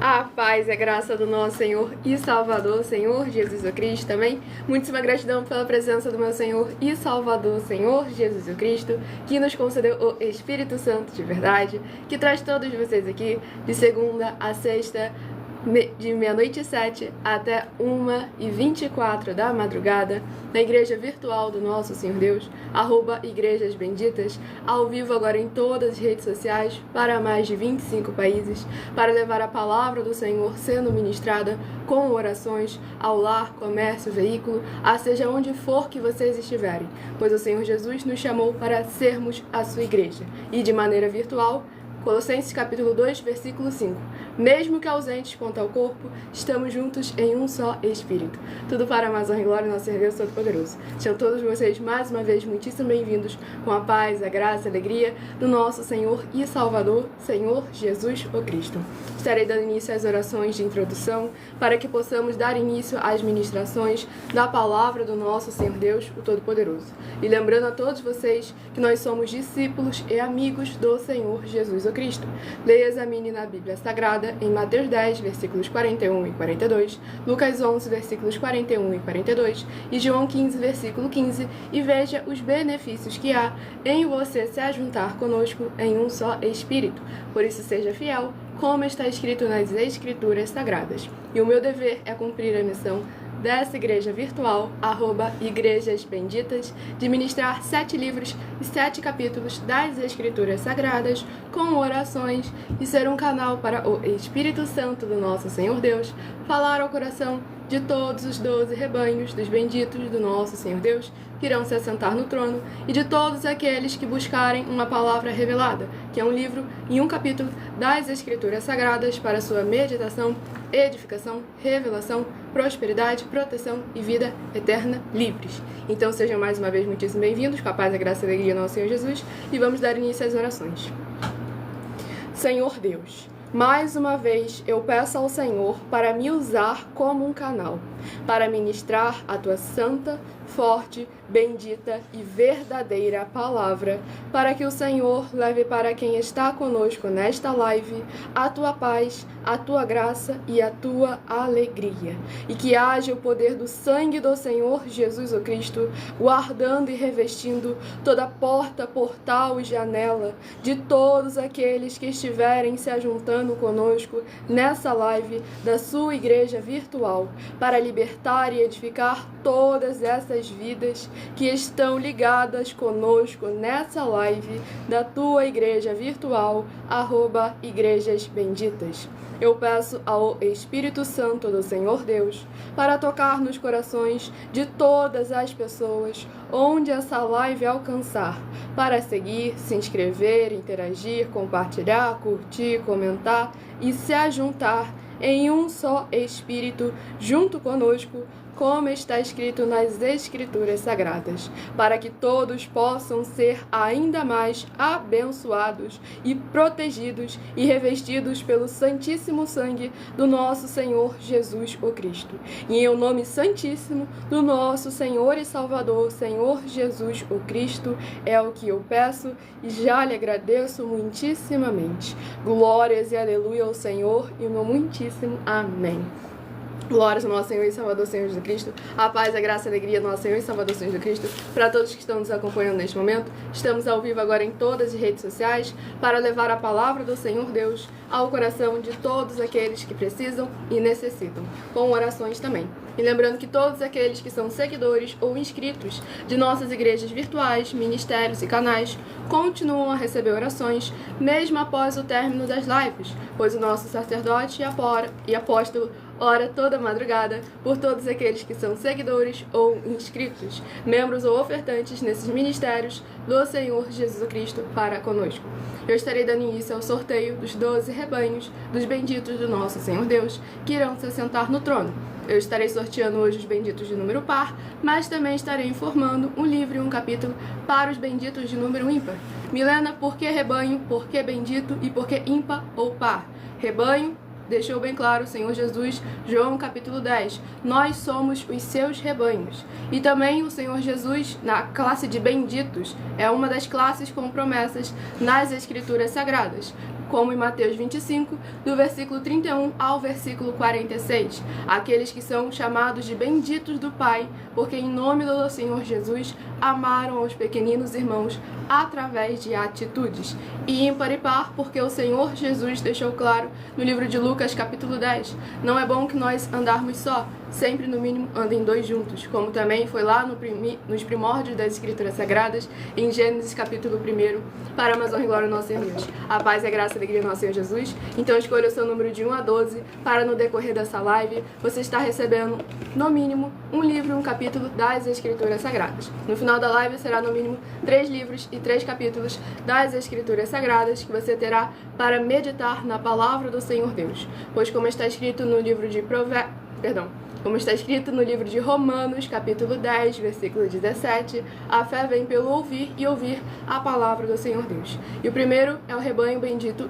A paz e a graça do nosso Senhor e Salvador, Senhor Jesus Cristo, também. Muitíssima gratidão pela presença do meu Senhor e Salvador, Senhor Jesus Cristo, que nos concedeu o Espírito Santo de verdade, que traz todos vocês aqui de segunda a sexta, de 00h07 até 1h24 da madrugada, na igreja virtual do nosso Senhor Deus, @Igrejas Benditas, ao vivo agora em todas as redes sociais, para mais de 25 países, para levar a palavra do Senhor sendo ministrada com orações ao lar, comércio, veículo, a seja onde for que vocês estiverem, pois o Senhor Jesus nos chamou para sermos a sua igreja, e de maneira virtual, Colossenses capítulo 2, versículo 5. Mesmo que ausentes quanto ao corpo, estamos juntos em um só Espírito. Tudo para a mais honra e glória do nosso Deus Todo-Poderoso. Sejam todos vocês, mais uma vez, muitíssimo bem-vindos com a paz, a graça e a alegria do nosso Senhor e Salvador, Senhor Jesus o Cristo. Estarei dando início às orações de introdução para que possamos dar início às ministrações da palavra do nosso Senhor Deus, o Todo-Poderoso. E lembrando a todos vocês que nós somos discípulos e amigos do Senhor Jesus o Cristo. Leia e examine na Bíblia Sagrada em Mateus 10, versículos 41 e 42, Lucas 11, versículos 41 e 42 e João 15, versículo 15, e veja os benefícios que há em você se ajuntar conosco em um só Espírito. Por isso seja fiel, como está escrito nas Escrituras Sagradas. E o meu dever é cumprir a missão dessa igreja virtual, @Igrejas Benditas, de ministrar 7 livros e 7 capítulos das Escrituras Sagradas, com orações, e ser um canal para o Espírito Santo do nosso Senhor Deus, falar ao coração de todos os 12 rebanhos dos benditos do nosso Senhor Deus, que irão se assentar no trono, e de todos aqueles que buscarem uma palavra revelada, que é um livro e um capítulo das Escrituras Sagradas para sua meditação, edificação, revelação, prosperidade, proteção e vida eterna livres. Então sejam mais uma vez muitíssimo bem-vindos, com a paz, a graça e a alegria do nosso Senhor Jesus, e vamos dar início às orações. Senhor Deus, mais uma vez eu peço ao Senhor para me usar como um canal, para ministrar a tua santa, forte, bendita e verdadeira palavra, para que o Senhor leve para quem está conosco nesta live a tua paz, a tua graça e a tua alegria, e que haja o poder do sangue do Senhor Jesus o Cristo, guardando e revestindo toda porta, portal e janela de todos aqueles que estiverem se ajuntando conosco nessa live da sua igreja virtual, para libertar e edificar todas essas vidas que estão ligadas conosco nessa live da tua igreja virtual, @Igrejas Benditas. Eu peço ao Espírito Santo do Senhor Deus para tocar nos corações de todas as pessoas onde essa live alcançar, para seguir, se inscrever, interagir, compartilhar, curtir, comentar e se ajuntar em um só Espírito junto conosco, como está escrito nas Escrituras Sagradas, para que todos possam ser ainda mais abençoados e protegidos e revestidos pelo santíssimo sangue do nosso Senhor Jesus o Cristo. E em o nome santíssimo do nosso Senhor e Salvador, Senhor Jesus o Cristo, é o que eu peço e já lhe agradeço muitíssimamente. Glórias e aleluia ao Senhor e o meu muitíssimo amém. Glórias ao nosso Senhor e Salvador, Senhor Jesus Cristo. A paz, a graça e a alegria do nosso Senhor e Salvador, Senhor Jesus Cristo. Para todos que estão nos acompanhando neste momento, estamos ao vivo agora em todas as redes sociais para levar a palavra do Senhor Deus ao coração de todos aqueles que precisam e necessitam, com orações também. E lembrando que todos aqueles que são seguidores ou inscritos de nossas igrejas virtuais, ministérios e canais continuam a receber orações, mesmo após o término das lives, pois o nosso sacerdote e apóstolo ora toda madrugada por todos aqueles que são seguidores ou inscritos, membros ou ofertantes nesses ministérios do Senhor Jesus Cristo para conosco. Eu estarei dando início ao sorteio dos 12 rebanhos dos benditos do nosso Senhor Deus, que irão se assentar no trono. Eu estarei sorteando hoje os benditos de número par, mas também estarei informando um livro e um capítulo para os benditos de número ímpar. Milena, por que rebanho, por que bendito e por que ímpar ou par? Rebanho, deixou bem claro o Senhor Jesus, João capítulo 10, nós somos os seus rebanhos. E também o Senhor Jesus, na classe de benditos, é uma das classes com promessas nas Escrituras Sagradas. como em Mateus 25, do versículo 31 ao versículo 46. Aqueles que são chamados de benditos do Pai, porque em nome do Senhor Jesus amaram os pequeninos irmãos através de atitudes. E ímpar e par, porque o Senhor Jesus deixou claro no livro de Lucas, capítulo 10, não é bom que nós andarmos só, sempre no mínimo andem dois juntos, como também foi lá nos primórdios das Escrituras Sagradas, em Gênesis capítulo 1, para a honra e glória do nosso Senhor Deus. A paz e a graça e a alegria do nosso Senhor Jesus. Então escolha o seu número de 1 a 12, para no decorrer dessa live, você estar recebendo, no mínimo, um livro e um capítulo das Escrituras Sagradas. No final da live será, no mínimo, 3 livros e 3 capítulos das Escrituras Sagradas, que você terá para meditar na palavra do Senhor Deus. Pois como está escrito no livro de Como está escrito no livro de Romanos, capítulo 10, versículo 17, a fé vem pelo ouvir e ouvir a palavra do Senhor Deus. E o primeiro é o rebanho bendito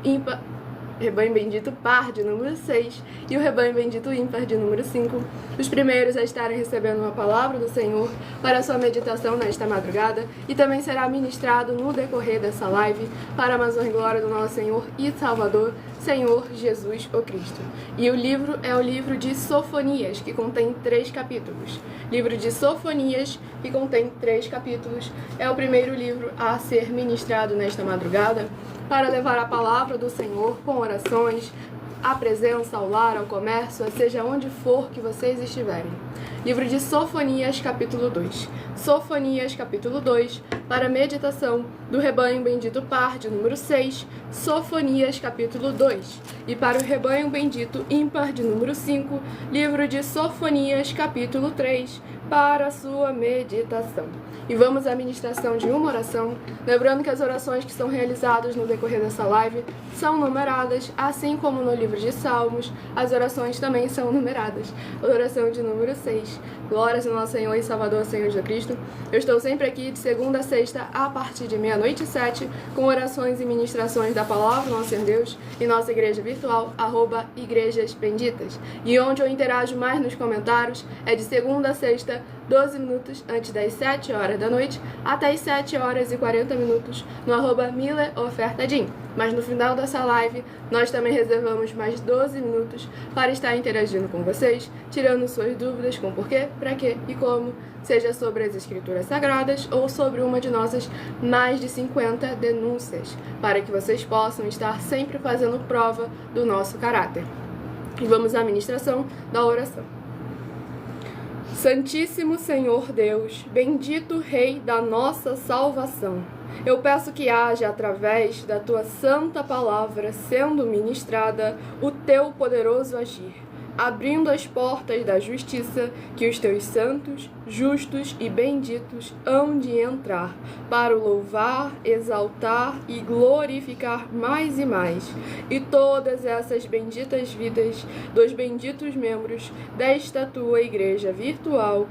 par de número 6 e o rebanho bendito ímpar de número 5. Os primeiros a estarem recebendo a palavra do Senhor para a sua meditação nesta madrugada e também será ministrado no decorrer dessa live para a honra e glória do nosso Senhor e Salvador, Senhor Jesus o Cristo. E o livro é o livro de Sofonias, que contém 3 capítulos. Livro de Sofonias, que contém 3 capítulos, é o primeiro livro a ser ministrado nesta madrugada para levar a palavra do Senhor com orações, à presença, ao lar, ao comércio, seja onde for que vocês estiverem. Livro de Sofonias, capítulo 2. Sofonias, capítulo 2, para meditação do rebanho bendito par de número 6. Sofonias, capítulo 2. E para o rebanho bendito ímpar de número 5, livro de Sofonias, capítulo 3, para a sua meditação. E vamos à ministração de uma oração, lembrando que as orações que são realizadas no decorrer dessa live são numeradas, assim como no livro de Salmos, as orações também são numeradas. A oração de número 6. Glórias ao nosso Senhor e Salvador, Senhor Jesus Cristo. Eu estou sempre aqui de segunda a sexta, a partir de 00h07, com orações e ministrações da palavra do nosso Senhor Deus em nossa igreja virtual, @Igrejas Benditas. E onde eu interajo mais nos comentários é de segunda a sexta, 12 minutos antes das 7 horas da noite, até as 7 horas e 40 minutos, no @MileOfertaDim. Mas no final dessa live, nós também reservamos mais 12 minutos para estar interagindo com vocês, tirando suas dúvidas com porquê, para quê e como, seja sobre as Escrituras Sagradas ou sobre uma de nossas mais de 50 denúncias, para que vocês possam estar sempre fazendo prova do nosso caráter. E vamos à ministração da oração. Santíssimo Senhor Deus, bendito Rei da nossa salvação, eu peço que haja, através da Tua santa palavra sendo ministrada, o Teu poderoso agir, abrindo as portas da justiça que os Teus santos, justos e benditos hão de entrar, para o louvar, exaltar e glorificar mais e mais. E todas essas benditas vidas dos benditos membros desta Tua igreja virtual,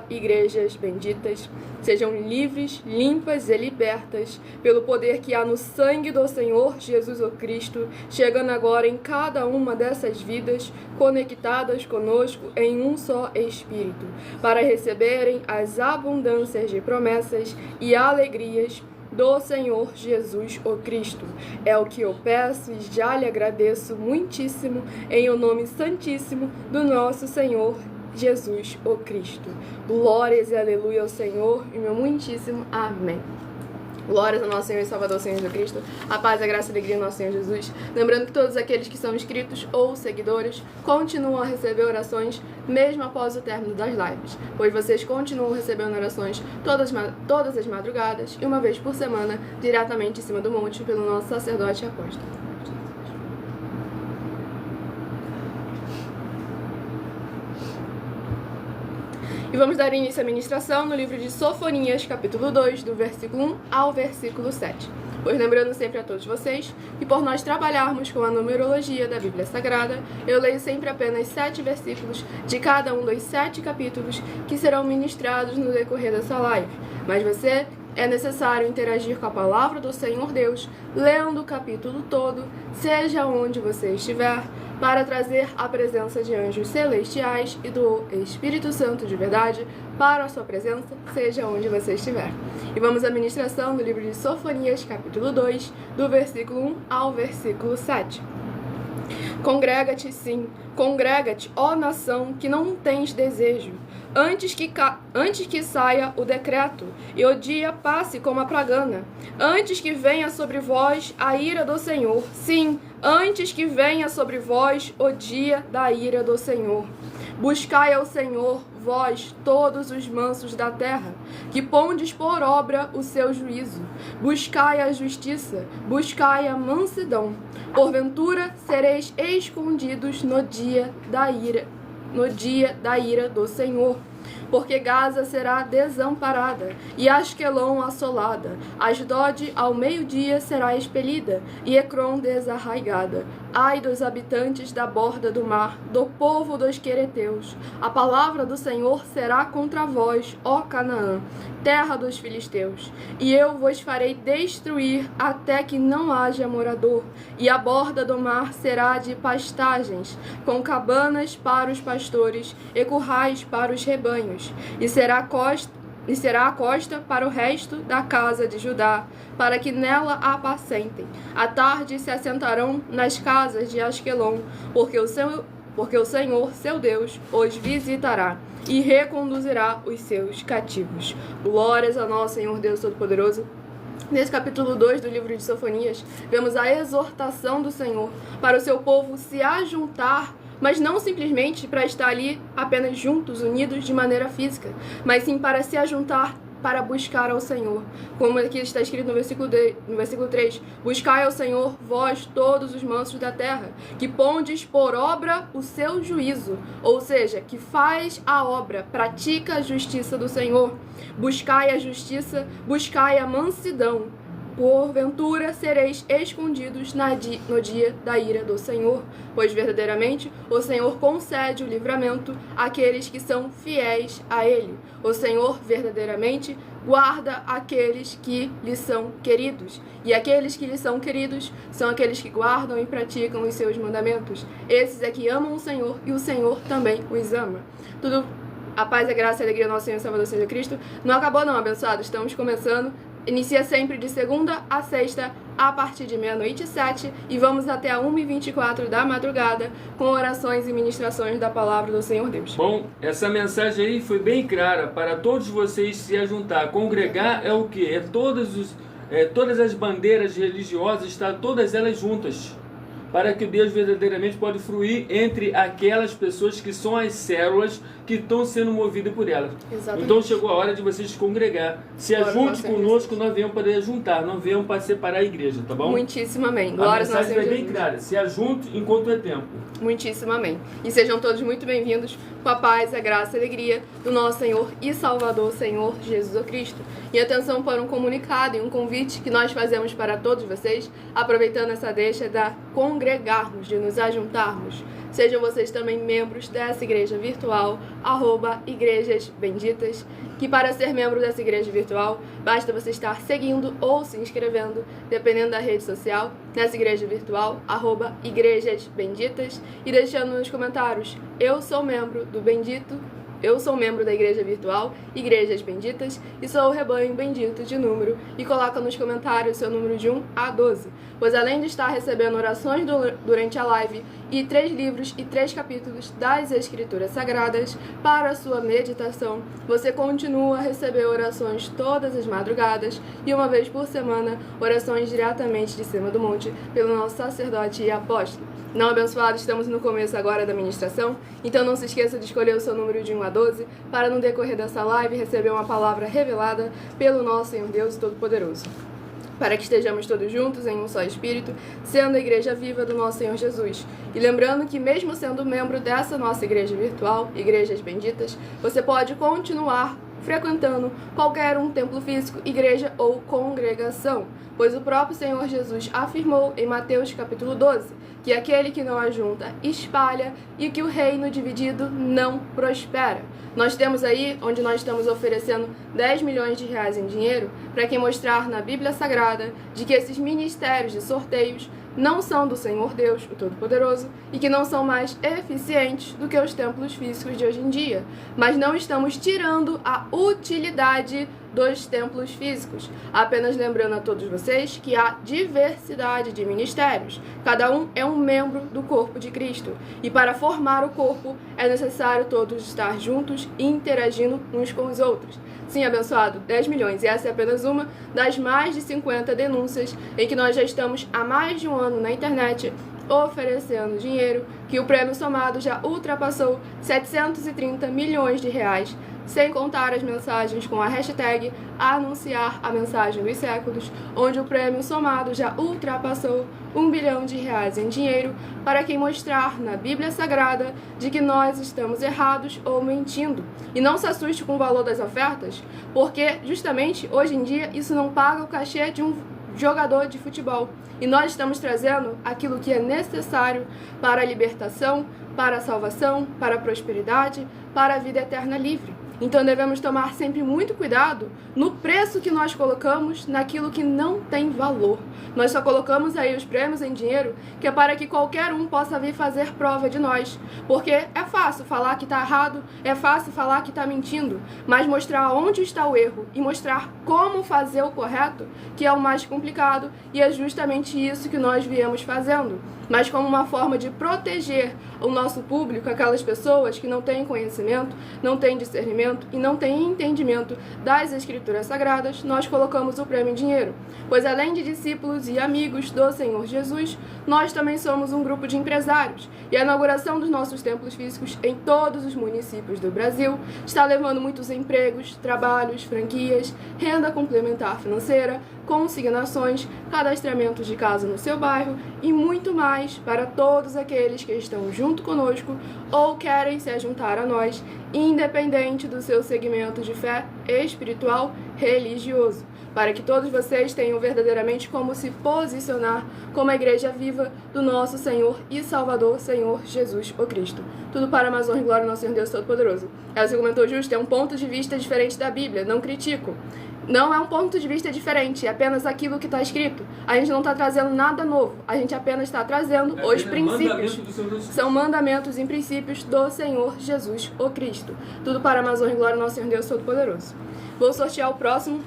@Igrejas Benditas, sejam livres, limpas e libertas pelo poder que há no sangue do Senhor Jesus o Cristo, chegando agora em cada uma dessas vidas, conectadas conosco em um só Espírito, para receberem as abundâncias de promessas e alegrias do Senhor Jesus o Cristo. É o que eu peço e já lhe agradeço muitíssimo em o nome santíssimo do nosso Senhor Jesus o Cristo. Glórias e aleluia ao Senhor e meu muitíssimo amém. Glórias ao nosso Senhor e Salvador, Senhor Jesus Cristo. A paz, a graça e a alegria do nosso Senhor Jesus. Lembrando que todos aqueles que são inscritos ou seguidores continuam a receber orações mesmo após o término das lives, pois vocês continuam recebendo orações todas as madrugadas e uma vez por semana, diretamente em cima do monte, pelo nosso sacerdote e apóstolo. E vamos dar início à ministração no livro de Sofonias, capítulo 2, do versículo 1 ao versículo 7. Pois lembrando sempre a todos vocês que por nós trabalharmos com a numerologia da Bíblia Sagrada, eu leio sempre apenas 7 versículos de cada um dos 7 capítulos que serão ministrados no decorrer dessa live. Mas você, é necessário interagir com a palavra do Senhor Deus, lendo o capítulo todo, seja onde você estiver, para trazer a presença de anjos celestiais e do Espírito Santo de verdade para a sua presença, seja onde você estiver. E vamos à ministração do livro de Sofonias, capítulo 2, do versículo 1 ao versículo 7. Congrega-te, sim, congrega-te, ó nação, que não tens desejo, antes que saia o decreto, e o dia passe como a pragana, antes que venha sobre vós a ira do Senhor, sim, antes que venha sobre vós o dia da ira do Senhor. Buscai ao Senhor, vós, todos os mansos da terra, que pondes por obra o seu juízo. Buscai a justiça, buscai a mansidão. Porventura sereis escondidos no dia da ira do Senhor. Porque Gaza será desamparada, e Asquelon assolada. Asdod ao meio-dia será expelida, e Ecrom desarraigada. Ai dos habitantes da borda do mar, do povo dos quereteus. A palavra do Senhor será contra vós, ó Canaã, terra dos filisteus. E eu vos farei destruir até que não haja morador, e a borda do mar será de pastagens, com cabanas para os pastores e currais para os rebanhos. E será a costa para o resto da casa de Judá, para que nela a apacentem. À tarde se assentarão nas casas de Asquelon, porque o Senhor, seu Deus, os visitará e reconduzirá os seus cativos. Glórias ao nosso Senhor Deus Todo-Poderoso. Nesse capítulo 2 do livro de Sofonias, vemos a exortação do Senhor para o seu povo se ajuntar, mas não simplesmente para estar ali apenas juntos, unidos de maneira física, mas sim para se ajuntar para buscar ao Senhor. Como aqui está escrito no versículo 3, buscai ao Senhor, vós todos os mansos da terra, que pondes por obra o seu juízo, ou seja, que faz a obra, pratica a justiça do Senhor. Buscai a justiça, buscai a mansidão. Porventura sereis escondidos no dia da ira do Senhor, pois verdadeiramente o Senhor concede o livramento àqueles que são fiéis a Ele. O Senhor verdadeiramente guarda aqueles que lhe são queridos, e aqueles que lhe são queridos são aqueles que guardam e praticam os seus mandamentos. Esses é que amam o Senhor, e o Senhor também os ama. Tudo a paz, a graça e a alegria do nosso Senhor e Salvador seja Cristo. Não acabou não, abençoados, estamos começando. Inicia sempre de segunda a sexta, a partir de 00h07, e vamos até a 1h24 da madrugada, com orações e ministrações da palavra do Senhor Deus. Bom, essa mensagem aí foi bem clara para todos vocês se ajuntar. Congregar é o quê? Todas as bandeiras religiosas, estar todas elas juntas, para que Deus verdadeiramente pode fluir entre aquelas pessoas que são as células que estão sendo movidas por elas. Exatamente. Então chegou a hora de vocês se congregar. Se ajunte conosco, nós viemos para juntar, não viemos para separar a igreja, tá bom? Muitíssimo amém. A mensagem vai bem clara. Se ajunte enquanto é tempo. Muitíssimo amém. E sejam todos muito bem-vindos com a paz, a graça e a alegria do nosso Senhor e Salvador, Senhor Jesus Cristo. E atenção para um comunicado e um convite que nós fazemos para todos vocês, aproveitando essa deixa da congregarmos, de nos ajuntarmos. Sejam vocês também membros dessa igreja virtual, @Igrejas Benditas, que para ser membro dessa igreja virtual, basta você estar seguindo ou se inscrevendo, dependendo da rede social, nessa igreja virtual, @Igrejas Benditas, e deixando nos comentários, eu sou membro do Bendito, eu sou membro da igreja virtual, Igrejas Benditas, e sou o rebanho bendito de número, e coloca nos comentários seu número de 1 a 12, pois além de estar recebendo orações durante a live, e 3 livros e 3 capítulos das Escrituras Sagradas para a sua meditação, você continua a receber orações todas as madrugadas, e uma vez por semana, orações diretamente de cima do monte, pelo nosso sacerdote e apóstolo. Não, abençoados, estamos no começo agora da ministração, então não se esqueça de escolher o seu número de 1 a 12, para no decorrer dessa live receber uma palavra revelada pelo nosso Senhor Deus Todo-Poderoso. Para que estejamos todos juntos em um só Espírito, sendo a igreja viva do nosso Senhor Jesus. E lembrando que mesmo sendo membro dessa nossa igreja virtual, Igrejas Benditas, você pode continuar frequentando qualquer um templo físico, igreja ou congregação, pois o próprio Senhor Jesus afirmou em Mateus capítulo 12 que aquele que não ajunta espalha e que o reino dividido não prospera. Nós temos aí, onde nós estamos oferecendo 10 milhões de reais em dinheiro para quem mostrar na Bíblia Sagrada de que esses ministérios de sorteios não são do Senhor Deus, o Todo-Poderoso, e que não são mais eficientes do que os templos físicos de hoje em dia. Mas não estamos tirando a utilidade dos templos físicos. Apenas lembrando a todos vocês que há diversidade de ministérios. Cada um é um membro do corpo de Cristo. E para formar o corpo é necessário todos estar juntos e interagindo uns com os outros. Sim, abençoado, 10 milhões. E essa é apenas uma das mais de 50 denúncias em que nós já estamos há mais de um ano na internet oferecendo dinheiro, que o prêmio somado já ultrapassou 730 milhões de reais, sem contar as mensagens com a hashtag anunciar a mensagem dos séculos, onde o prêmio somado já ultrapassou 1 bilhão de reais em dinheiro para quem mostrar na Bíblia Sagrada de que nós estamos errados ou mentindo. E não se assuste com o valor das ofertas, porque justamente hoje em dia isso não paga o cachê de um jogador de futebol. E nós estamos trazendo aquilo que é necessário para a libertação, para a salvação, para a prosperidade, para a vida eterna livre. Então devemos tomar sempre muito cuidado no preço que nós colocamos naquilo que não tem valor. Nós só colocamos aí os prêmios em dinheiro que é para que qualquer um possa vir fazer prova de nós. Porque é fácil falar que está errado, é fácil falar que está mentindo, mas mostrar onde está o erro e mostrar como fazer o correto, que é o mais complicado, e é justamente isso que nós viemos fazendo. Mas como uma forma de proteger o nosso público, aquelas pessoas que não têm conhecimento, não têm discernimento e não têm entendimento das Escrituras Sagradas, nós colocamos o prêmio em dinheiro. Pois além de discípulos e amigos do Senhor Jesus, nós também somos um grupo de empresários. E a inauguração dos nossos templos físicos em todos os municípios do Brasil está levando muitos empregos, trabalhos, franquias, renda complementar financeira, consignações, cadastramentos de casa no seu bairro e muito mais para todos aqueles que estão junto conosco ou querem se juntar a nós, independente do seu segmento de fé espiritual religioso, para que todos vocês tenham verdadeiramente como se posicionar como a igreja viva do nosso Senhor e Salvador, Senhor Jesus o Cristo. Tudo para mais honra e glória ao nosso Senhor Deus Todo-Poderoso. Ela se comentou justo, é um ponto de vista diferente da Bíblia, não critico. Não é um ponto de vista diferente, é apenas aquilo que está escrito. A gente não está trazendo nada novo, a gente apenas está trazendo os princípios. São mandamentos e princípios do Senhor Jesus o Cristo. Tudo para mais honra e glória ao nosso Senhor Deus Todo-Poderoso. Vou sortear o próximo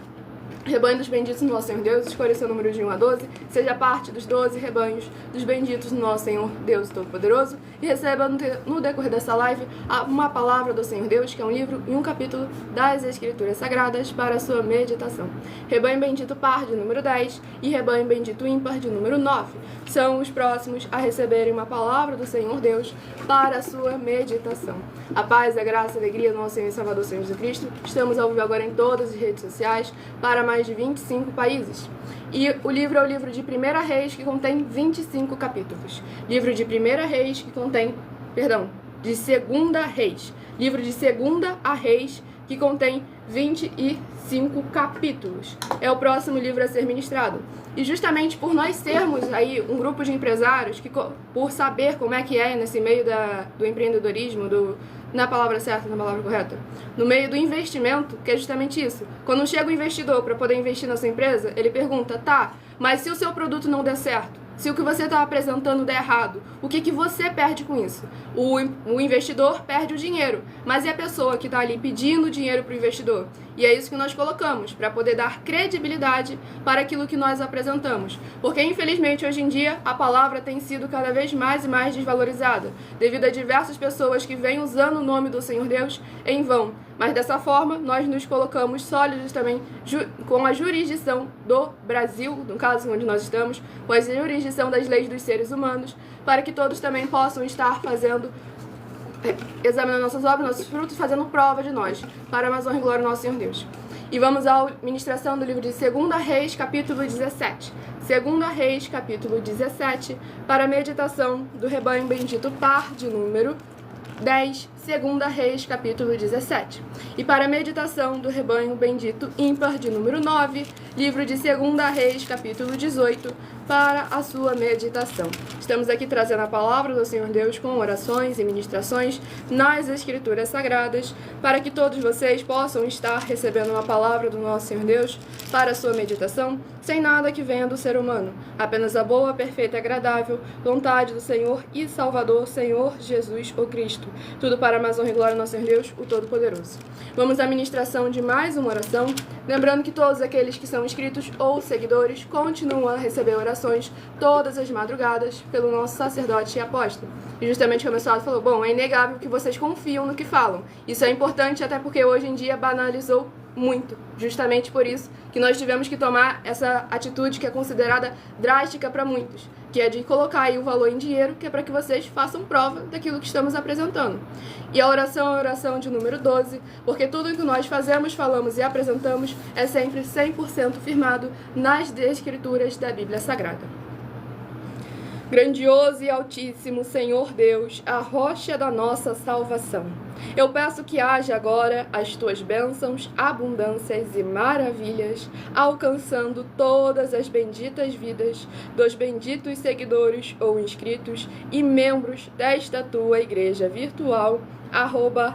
rebanho dos benditos no nosso Senhor Deus, escolha seu número de 1 a 12, seja parte dos 12 rebanhos dos benditos no nosso Senhor Deus Todo-Poderoso e receba no decorrer dessa live uma palavra do Senhor Deus, que é um livro e um capítulo das Escrituras Sagradas para a sua meditação. Rebanho bendito par de número 10 e rebanho bendito ímpar de número 9 são os próximos a receberem uma palavra do Senhor Deus para a sua meditação. A paz, a graça, a alegria do nosso Senhor e Salvador Senhor Jesus Cristo. Estamos ao vivo agora em todas as redes sociais para mais de 25 países. E o livro é o livro de 1 Reis, que contém 25 capítulos. Livro de 1 Reis, que contém, de 2 Reis. Livro de 2 a Reis, que contém 25 capítulos. É o próximo livro a ser ministrado. E justamente por nós sermos aí um grupo de empresários, que por saber como é que é nesse meio do empreendedorismo, na palavra certa, na palavra correta, no meio do investimento, que é justamente isso. Quando chega o investidor para poder investir na sua empresa, ele pergunta, tá, mas se o seu produto não der certo, se o que você está apresentando der errado, o que você perde com isso? O investidor perde o dinheiro, mas e a pessoa que está ali pedindo dinheiro para o investidor? E é isso que nós colocamos, para poder dar credibilidade para aquilo que nós apresentamos. Porque, infelizmente, hoje em dia, a palavra tem sido cada vez mais e mais desvalorizada, devido a diversas pessoas que vêm usando o nome do Senhor Deus em vão. Mas dessa forma, nós nos colocamos sólidos também com a jurisdição do Brasil, no caso onde nós estamos, com a jurisdição das leis dos seres humanos, para que todos também possam estar examinando nossas obras, nossos frutos, fazendo prova de nós, para a mais honra e glória do nosso Senhor Deus. E vamos à ministração do livro de 2 Reis, capítulo 17. 2 Reis, capítulo 17, para a meditação do rebanho bendito par de número 10, 2 Reis, capítulo 17. E para a meditação do rebanho bendito ímpar de número 9, livro de 2 Reis, capítulo 18, para a sua meditação. Estamos aqui trazendo a palavra do Senhor Deus com orações e ministrações nas Escrituras Sagradas, para que todos vocês possam estar recebendo uma palavra do nosso Senhor Deus para a sua meditação, sem nada que venha do ser humano, apenas a boa, perfeita e agradável vontade do Senhor e Salvador, Senhor Jesus o Cristo. Tudo para a mais honra e glória do nosso Senhor Deus, o Todo-Poderoso. Vamos à ministração de mais uma oração, lembrando que todos aqueles que são inscritos ou seguidores continuam a receber orações todas as madrugadas pelo nosso sacerdote e apóstolo. E justamente o abençoado falou, bom, é inegável que vocês confiam no que falam. Isso é importante até porque hoje em dia banalizou muito, justamente por isso que nós tivemos que tomar essa atitude que é considerada drástica para muitos, que é de colocar aí o valor em dinheiro, que é para que vocês façam prova daquilo que estamos apresentando. E a oração é a oração de número 12, porque tudo o que nós fazemos, falamos e apresentamos é sempre 100% firmado nas Escrituras da Bíblia Sagrada. Grandioso e altíssimo Senhor Deus, a rocha da nossa salvação. Eu peço que haja agora as tuas bênçãos, abundâncias e maravilhas, alcançando todas as benditas vidas dos benditos seguidores ou inscritos e membros desta tua igreja virtual,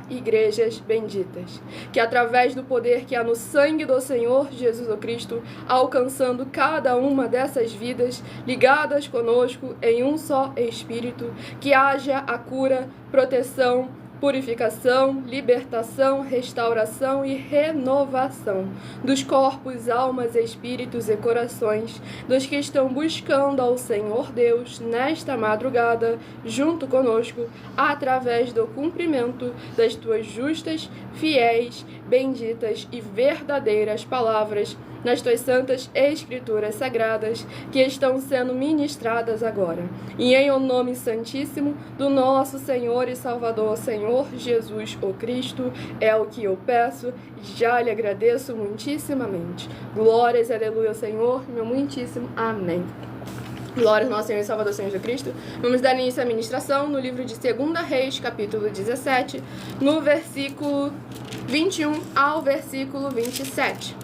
@igrejas benditas, que através do poder que há no sangue do Senhor Jesus Cristo, alcançando cada uma dessas vidas ligadas conosco em um só Espírito, que haja a cura, proteção, purificação, libertação, restauração e renovação dos corpos, almas, espíritos e corações dos que estão buscando ao Senhor Deus nesta madrugada, junto conosco, através do cumprimento das tuas justas, fiéis, benditas e verdadeiras palavras nas tuas santas Escrituras Sagradas que estão sendo ministradas agora. E em o nome santíssimo do nosso Senhor e Salvador, Senhor Jesus o Cristo, é o que eu peço, já lhe agradeço muitíssimamente. Glórias, aleluia, Senhor, meu muitíssimo amém. Glórias ao nosso Senhor e Salvador, Senhor Jesus Cristo. Vamos dar início à ministração no livro de 2 Reis, capítulo 17, no versículo 21 ao versículo 27.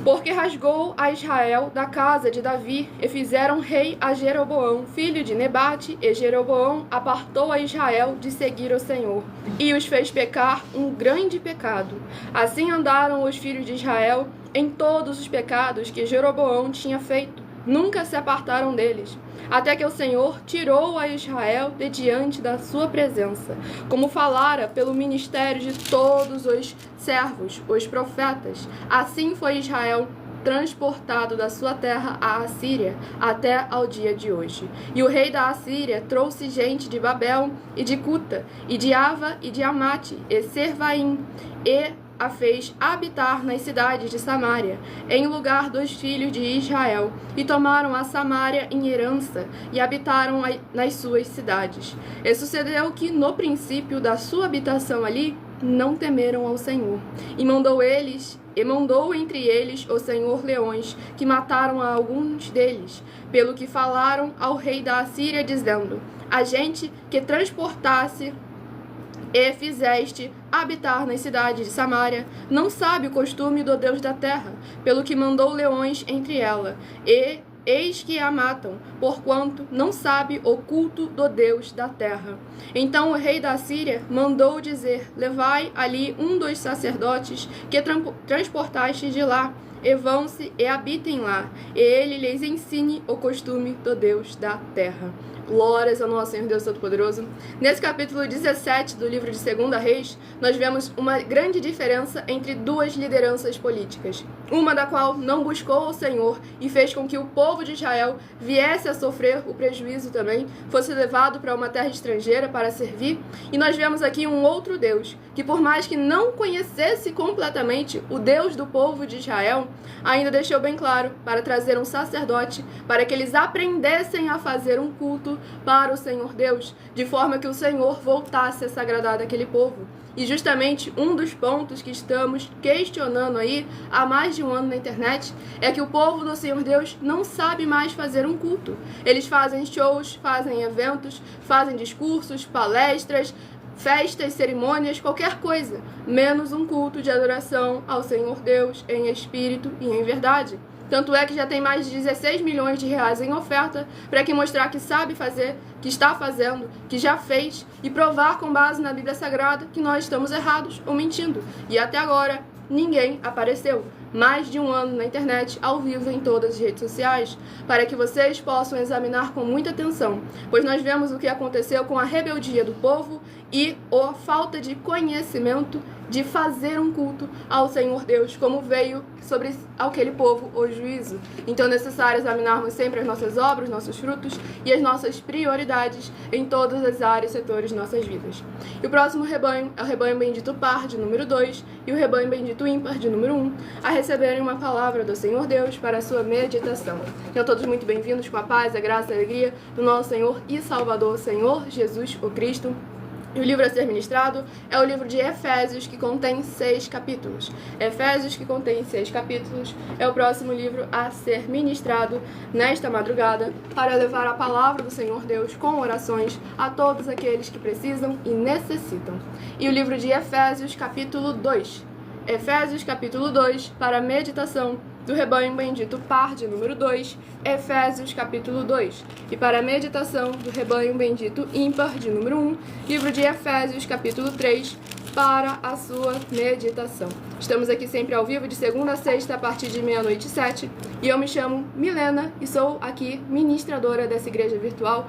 Porque rasgou a Israel da casa de Davi, e fizeram rei a Jeroboão, filho de Nebate, e Jeroboão apartou a Israel de seguir o Senhor, e os fez pecar um grande pecado. Assim andaram os filhos de Israel em todos os pecados que Jeroboão tinha feito, nunca se apartaram deles, até que o Senhor tirou a Israel de diante da sua presença, como falara pelo ministério de todos os servos, os profetas. Assim foi Israel transportado da sua terra à Assíria, até ao dia de hoje. E o rei da Assíria trouxe gente de Babel e de Cuta, e de Ava e de Amate, e Servaim, e a fez habitar nas cidades de Samaria, em lugar dos filhos de Israel, e tomaram a Samaria em herança, e habitaram nas suas cidades. E sucedeu que, no princípio da sua habitação ali, não temeram ao Senhor, e mandou entre eles o Senhor leões, que mataram a alguns deles, pelo que falaram ao rei da Assíria, dizendo: a gente que transportasse e fizeste habitar nas cidades de Samaria, não sabe o costume do Deus da terra, pelo que mandou leões entre ela, e eis que a matam, porquanto não sabe o culto do Deus da terra. Então o rei da Síria mandou dizer: levai ali um dos sacerdotes que transportastes de lá, e vão-se e habitem lá, e ele lhes ensine o costume do Deus da terra. Glórias ao nosso Senhor Deus Todo-Poderoso. Nesse capítulo 17 do livro de 2 Reis, nós vemos uma grande diferença entre duas lideranças políticas. Uma da qual não buscou o Senhor e fez com que o povo de Israel viesse a sofrer o prejuízo também, fosse levado para uma terra estrangeira para servir. E nós vemos aqui um outro Deus, que por mais que não conhecesse completamente o Deus do povo de Israel, ainda deixou bem claro para trazer um sacerdote, para que eles aprendessem a fazer um culto para o Senhor Deus, de forma que o Senhor voltasse a se agradar daquele povo. E justamente um dos pontos que estamos questionando aí há mais de um ano na internet é que o povo do Senhor Deus não sabe mais fazer um culto. Eles fazem shows, fazem eventos, fazem discursos, palestras, festas, cerimônias, qualquer coisa, menos um culto de adoração ao Senhor Deus em espírito e em verdade. Tanto é que já tem mais de 16 milhões de reais em oferta para que mostrar que sabe fazer, que está fazendo, que já fez e provar com base na Bíblia Sagrada que nós estamos errados ou mentindo. E até agora ninguém apareceu. Mais de um ano na internet, ao vivo em todas as redes sociais, para que vocês possam examinar com muita atenção, pois nós vemos o que aconteceu com a rebeldia do povo e a falta de conhecimento de fazer um culto ao Senhor Deus, como veio sobre aquele povo o juízo. Então é necessário examinarmos sempre as nossas obras, nossos frutos e as nossas prioridades em todas as áreas e setores de nossas vidas. E o próximo rebanho é o rebanho bendito par, de número 2, e o rebanho bendito ímpar, de número 1, a receberem uma palavra do Senhor Deus para a sua meditação. Então todos muito bem-vindos com a paz, a graça e a alegria do nosso Senhor e Salvador, Senhor Jesus o Cristo. E o livro a ser ministrado é o livro de Efésios, que contém 6 capítulos. Efésios, que contém 6 capítulos, é o próximo livro a ser ministrado nesta madrugada para levar a palavra do Senhor Deus com orações a todos aqueles que precisam e necessitam. E o livro de Efésios, capítulo 2. Efésios, capítulo 2, para a meditação do rebanho bendito par, de número 2, Efésios capítulo 2. E para a meditação do rebanho bendito ímpar, de número 1, livro de Efésios capítulo 3, para a sua meditação. Estamos aqui sempre ao vivo de segunda a sexta, a partir de 00h07, e eu me chamo Milena e sou aqui ministradora dessa igreja virtual,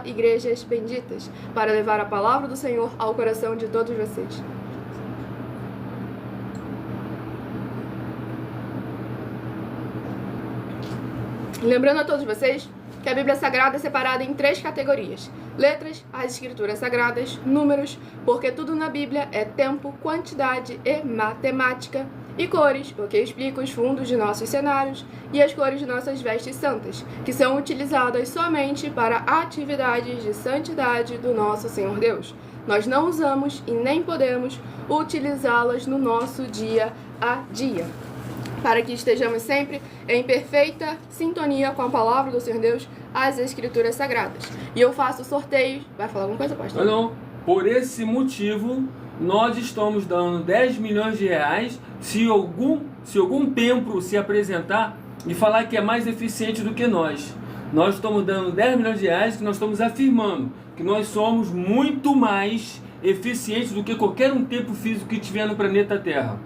@Igrejas Benditas, para levar a palavra do Senhor ao coração de todos vocês. Lembrando a todos vocês que a Bíblia Sagrada é separada em 3 categorias: letras, as escrituras sagradas, números, porque tudo na Bíblia é tempo, quantidade e matemática, e cores, porque explica os fundos de nossos cenários e as cores de nossas vestes santas, que são utilizadas somente para atividades de santidade do nosso Senhor Deus. Nós não usamos e nem podemos utilizá-las no nosso dia a dia, para que estejamos sempre em perfeita sintonia com a palavra do Senhor Deus, as Escrituras Sagradas. E eu faço sorteios. Vai falar alguma coisa, pastor? Não. Por esse motivo, nós estamos dando 10 milhões de reais se algum templo se apresentar e falar que é mais eficiente do que nós. Nós estamos dando 10 milhões de reais, que nós estamos afirmando que nós somos muito mais eficientes do que qualquer um templo físico que tiver no planeta Terra.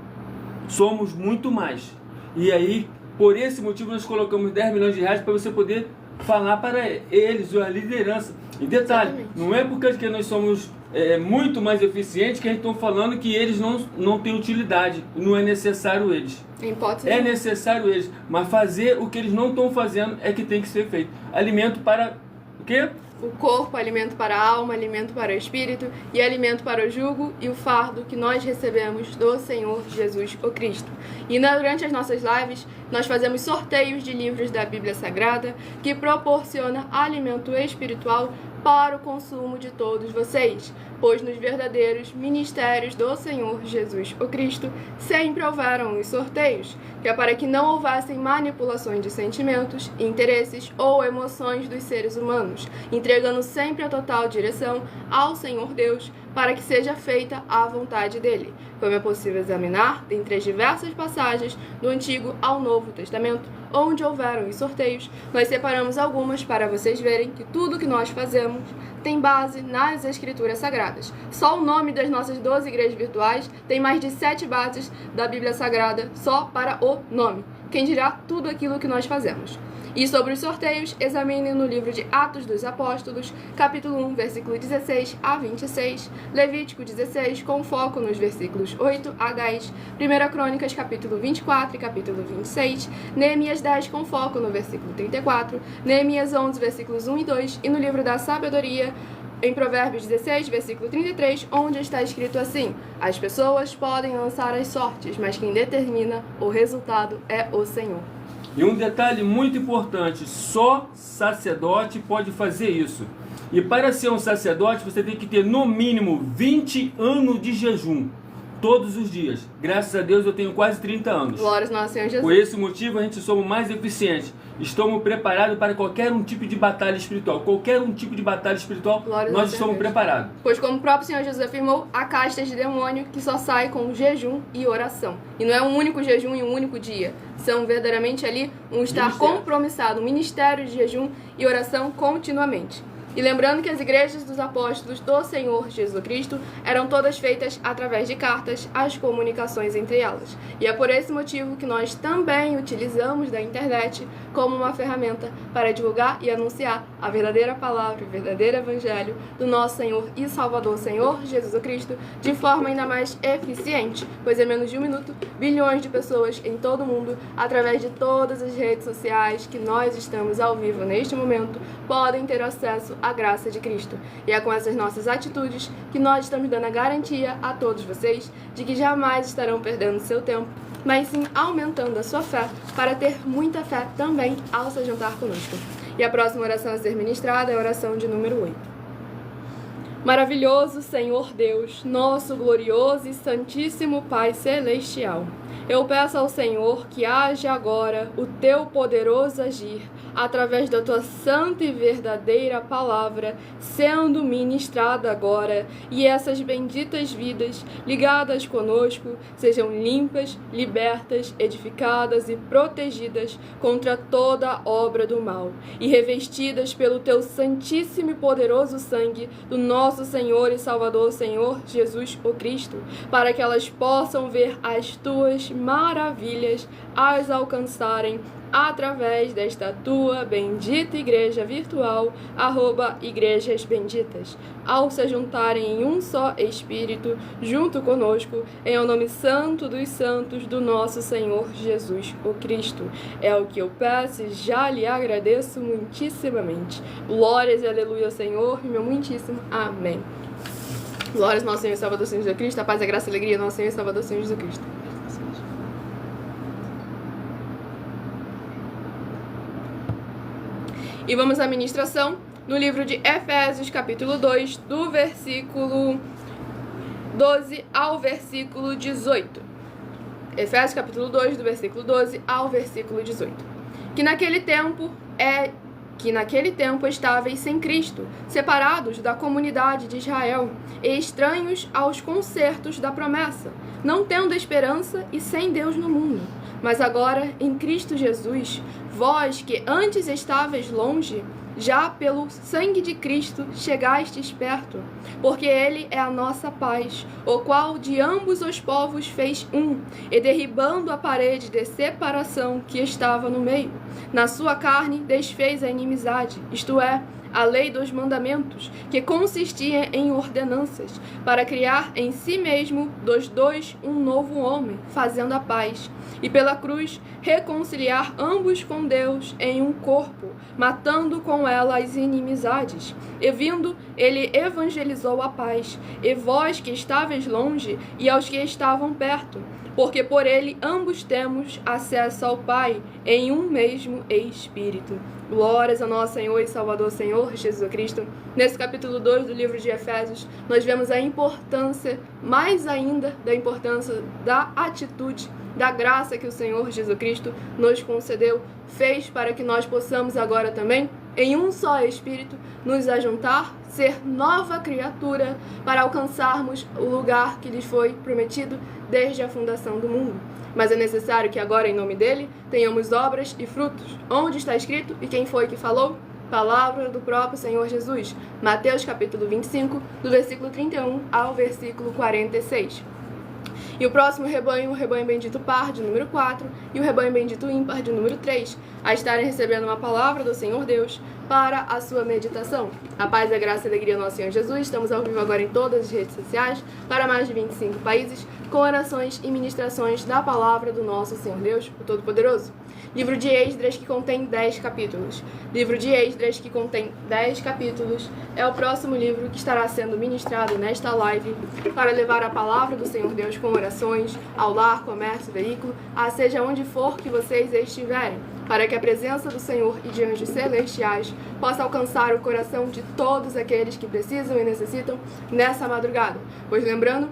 Somos muito mais. E aí, por esse motivo, nós colocamos 10 milhões de reais para você poder falar para eles, a liderança. E detalhe, exatamente, não é porque nós somos muito mais eficientes que a gente está falando que eles não têm utilidade. Não é necessário eles. É necessário eles. Mas fazer o que eles não estão fazendo é que tem que ser feito. Alimento para o quê? O corpo, alimento para a alma, alimento para o espírito e alimento para o jugo e o fardo que nós recebemos do Senhor Jesus o Cristo. E durante as nossas lives, nós fazemos sorteios de livros da Bíblia Sagrada que proporciona alimento espiritual para o consumo de todos vocês, pois nos verdadeiros ministérios do Senhor Jesus o Cristo sempre houveram os sorteios, que é para que não houvessem manipulações de sentimentos, interesses ou emoções dos seres humanos, entregando sempre a total direção ao Senhor Deus para que seja feita a vontade dele, como é possível examinar dentre as diversas passagens do Antigo ao Novo Testamento, onde houveram os sorteios. Nós separamos algumas para vocês verem que tudo que nós fazemos tem base nas Escrituras Sagradas. Só o nome das nossas 12 igrejas virtuais tem mais de 7 bases da Bíblia Sagrada só para o nome. Quem dirá tudo aquilo que nós fazemos? E sobre os sorteios, examine no livro de Atos dos Apóstolos, capítulo 1, versículo 16 a 26, Levítico 16, com foco nos versículos 8 a 10, 1 Crônicas, capítulo 24 e capítulo 26, Neemias 10, com foco no versículo 34, Neemias 11, versículos 1 e 2, e no livro da Sabedoria, em Provérbios 16, versículo 33, onde está escrito assim: as pessoas podem lançar as sortes, mas quem determina o resultado é o Senhor. E um detalhe muito importante, só sacerdote pode fazer isso. E para ser um sacerdote, você tem que ter no mínimo 20 anos de jejum. todos os dias. Graças a Deus eu tenho quase 30 anos. Glórias ao nosso Senhor Jesus. Por esse motivo a gente somos mais eficientes. Estamos preparados para qualquer um tipo de batalha espiritual. Qualquer um tipo de batalha espiritual, Glórias nós estamos preparados. Pois como o próprio Senhor Jesus afirmou, há castas de demônio que só sai com jejum e oração. E não é um único jejum em um único dia. São verdadeiramente ali um estar compromissado, um ministério de jejum e oração continuamente. E lembrando que as igrejas dos apóstolos do Senhor Jesus Cristo eram todas feitas através de cartas, as comunicações entre elas. E é por esse motivo que nós também utilizamos da internet como uma ferramenta para divulgar e anunciar a verdadeira palavra, o verdadeiro evangelho do nosso Senhor e Salvador, Senhor Jesus Cristo, de forma ainda mais eficiente, pois em menos de 1 minuto, bilhões de pessoas em todo o mundo, através de todas as redes sociais que nós estamos ao vivo neste momento, podem ter acesso à graça de Cristo. E é com essas nossas atitudes que nós estamos dando a garantia a todos vocês de que jamais estarão perdendo seu tempo, mas sim aumentando a sua fé para ter muita fé também ao se juntar conosco. E a próxima oração a ser ministrada é a oração de número 8. Maravilhoso Senhor Deus, nosso glorioso e santíssimo Pai Celestial, eu peço ao Senhor que age agora o teu poderoso agir através da tua santa e verdadeira palavra sendo ministrada agora, e essas benditas vidas ligadas conosco sejam limpas, libertas, edificadas e protegidas contra toda obra do mal e revestidas pelo teu santíssimo e poderoso sangue do nosso Senhor e Salvador, Senhor Jesus o Cristo, para que elas possam ver as tuas maravilhas as alcançarem através desta tua bendita igreja virtual, @igrejas benditas, ao se juntarem em um só Espírito, junto conosco, em o nome santo dos santos do nosso Senhor Jesus o Cristo. É o que eu peço e já lhe agradeço muitíssimamente. Glórias e aleluia ao Senhor, meu muitíssimo amém. Glórias ao nosso Senhor e Salvador Senhor Jesus Cristo, a paz, a graça e a alegria do nosso Senhor e Salvador Senhor Jesus Cristo. E vamos à ministração no livro de Efésios, capítulo 2, do versículo 12 ao versículo 18. Efésios, capítulo 2, do versículo 12 ao versículo 18. Que naquele tempo estáveis sem Cristo, separados da comunidade de Israel, e estranhos aos concertos da promessa, não tendo esperança e sem Deus no mundo. Mas agora, em Cristo Jesus, vós que antes estáveis longe, já pelo sangue de Cristo chegastes perto, porque Ele é a nossa paz, o qual de ambos os povos fez um, e derribando a parede de separação que estava no meio, na sua carne desfez a inimizade, isto é, a lei dos mandamentos, que consistia em ordenanças, para criar em si mesmo dos dois um novo homem, fazendo a paz, e pela cruz reconciliar ambos com Deus em um corpo, matando com ela as inimizades. E vindo, ele evangelizou a paz, e vós que estáveis longe, e aos que estavam perto, porque por ele ambos temos acesso ao Pai em um mesmo Espírito. Glórias ao nosso Senhor e Salvador, Senhor Jesus Cristo. Nesse capítulo 2 do livro de Efésios, nós vemos a importância, mais ainda, da importância da atitude, da graça que o Senhor Jesus Cristo nos concedeu, fez para que nós possamos agora também, em um só Espírito, nos ajuntar, ser nova criatura, para alcançarmos o lugar que lhes foi prometido desde a fundação do mundo. Mas é necessário que agora, em nome dele, tenhamos obras e frutos. Onde está escrito e quem foi que falou? Palavra do próprio Senhor Jesus. Mateus capítulo 25, do versículo 31 ao versículo 46. E o próximo rebanho, o rebanho bendito par, de número 4, e o rebanho bendito ímpar, de número 3, a estarem recebendo uma palavra do Senhor Deus para a sua meditação. A paz, a graça e a alegria do nosso Senhor Jesus. Estamos ao vivo agora em todas as redes sociais, para mais de 25 países, com orações e ministrações da palavra do nosso Senhor Deus, o Todo-Poderoso. Livro de Esdras, que contém 10 capítulos. Livro de Esdras, que contém 10 capítulos, é o próximo livro que estará sendo ministrado nesta live para levar a palavra do Senhor Deus com orações ao lar, comércio, veículo, a seja onde for que vocês estiverem, para que a presença do Senhor e de anjos celestiais possa alcançar o coração de todos aqueles que precisam e necessitam nessa madrugada. Pois lembrando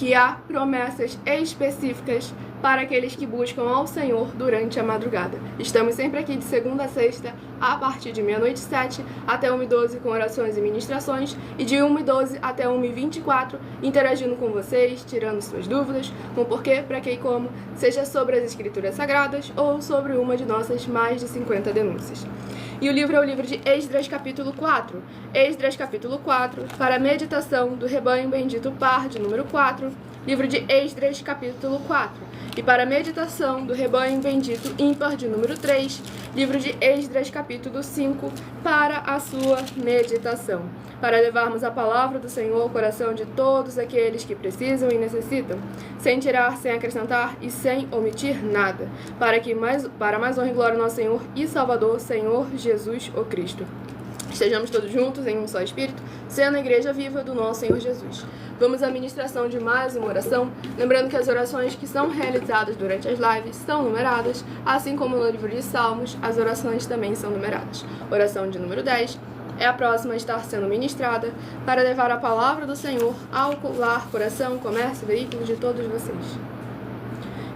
que há promessas específicas para aqueles que buscam ao Senhor durante a madrugada. Estamos sempre aqui de segunda a sexta, a partir de 00h07 até 1h12 com orações e ministrações, e de 1h12 até 1h24 interagindo com vocês, tirando suas dúvidas, com porquê, para que e como, seja sobre as Escrituras Sagradas ou sobre uma de nossas mais de 50 denúncias. E o livro é o livro de Esdras, capítulo 4. Esdras, capítulo 4, para a meditação do rebanho bendito par, de número 4. Livro de Esdras, capítulo 4. E para a meditação do rebanho bendito ímpar, de número 3. Livro de Esdras, capítulo 5, para a sua meditação. Para levarmos a palavra do Senhor ao coração de todos aqueles que precisam e necessitam, sem tirar, sem acrescentar e sem omitir nada, para mais honra e glória ao nosso Senhor e Salvador, Senhor Jesus o Cristo. Estejamos todos juntos em um só Espírito, sendo a igreja viva do nosso Senhor Jesus. Vamos à ministração de mais uma oração, lembrando que as orações que são realizadas durante as lives são numeradas, assim como no livro de Salmos, as orações também são numeradas. Oração de número 10 é a próxima a estar sendo ministrada para levar a palavra do Senhor ao lar, coração, comércio, veículo de todos vocês.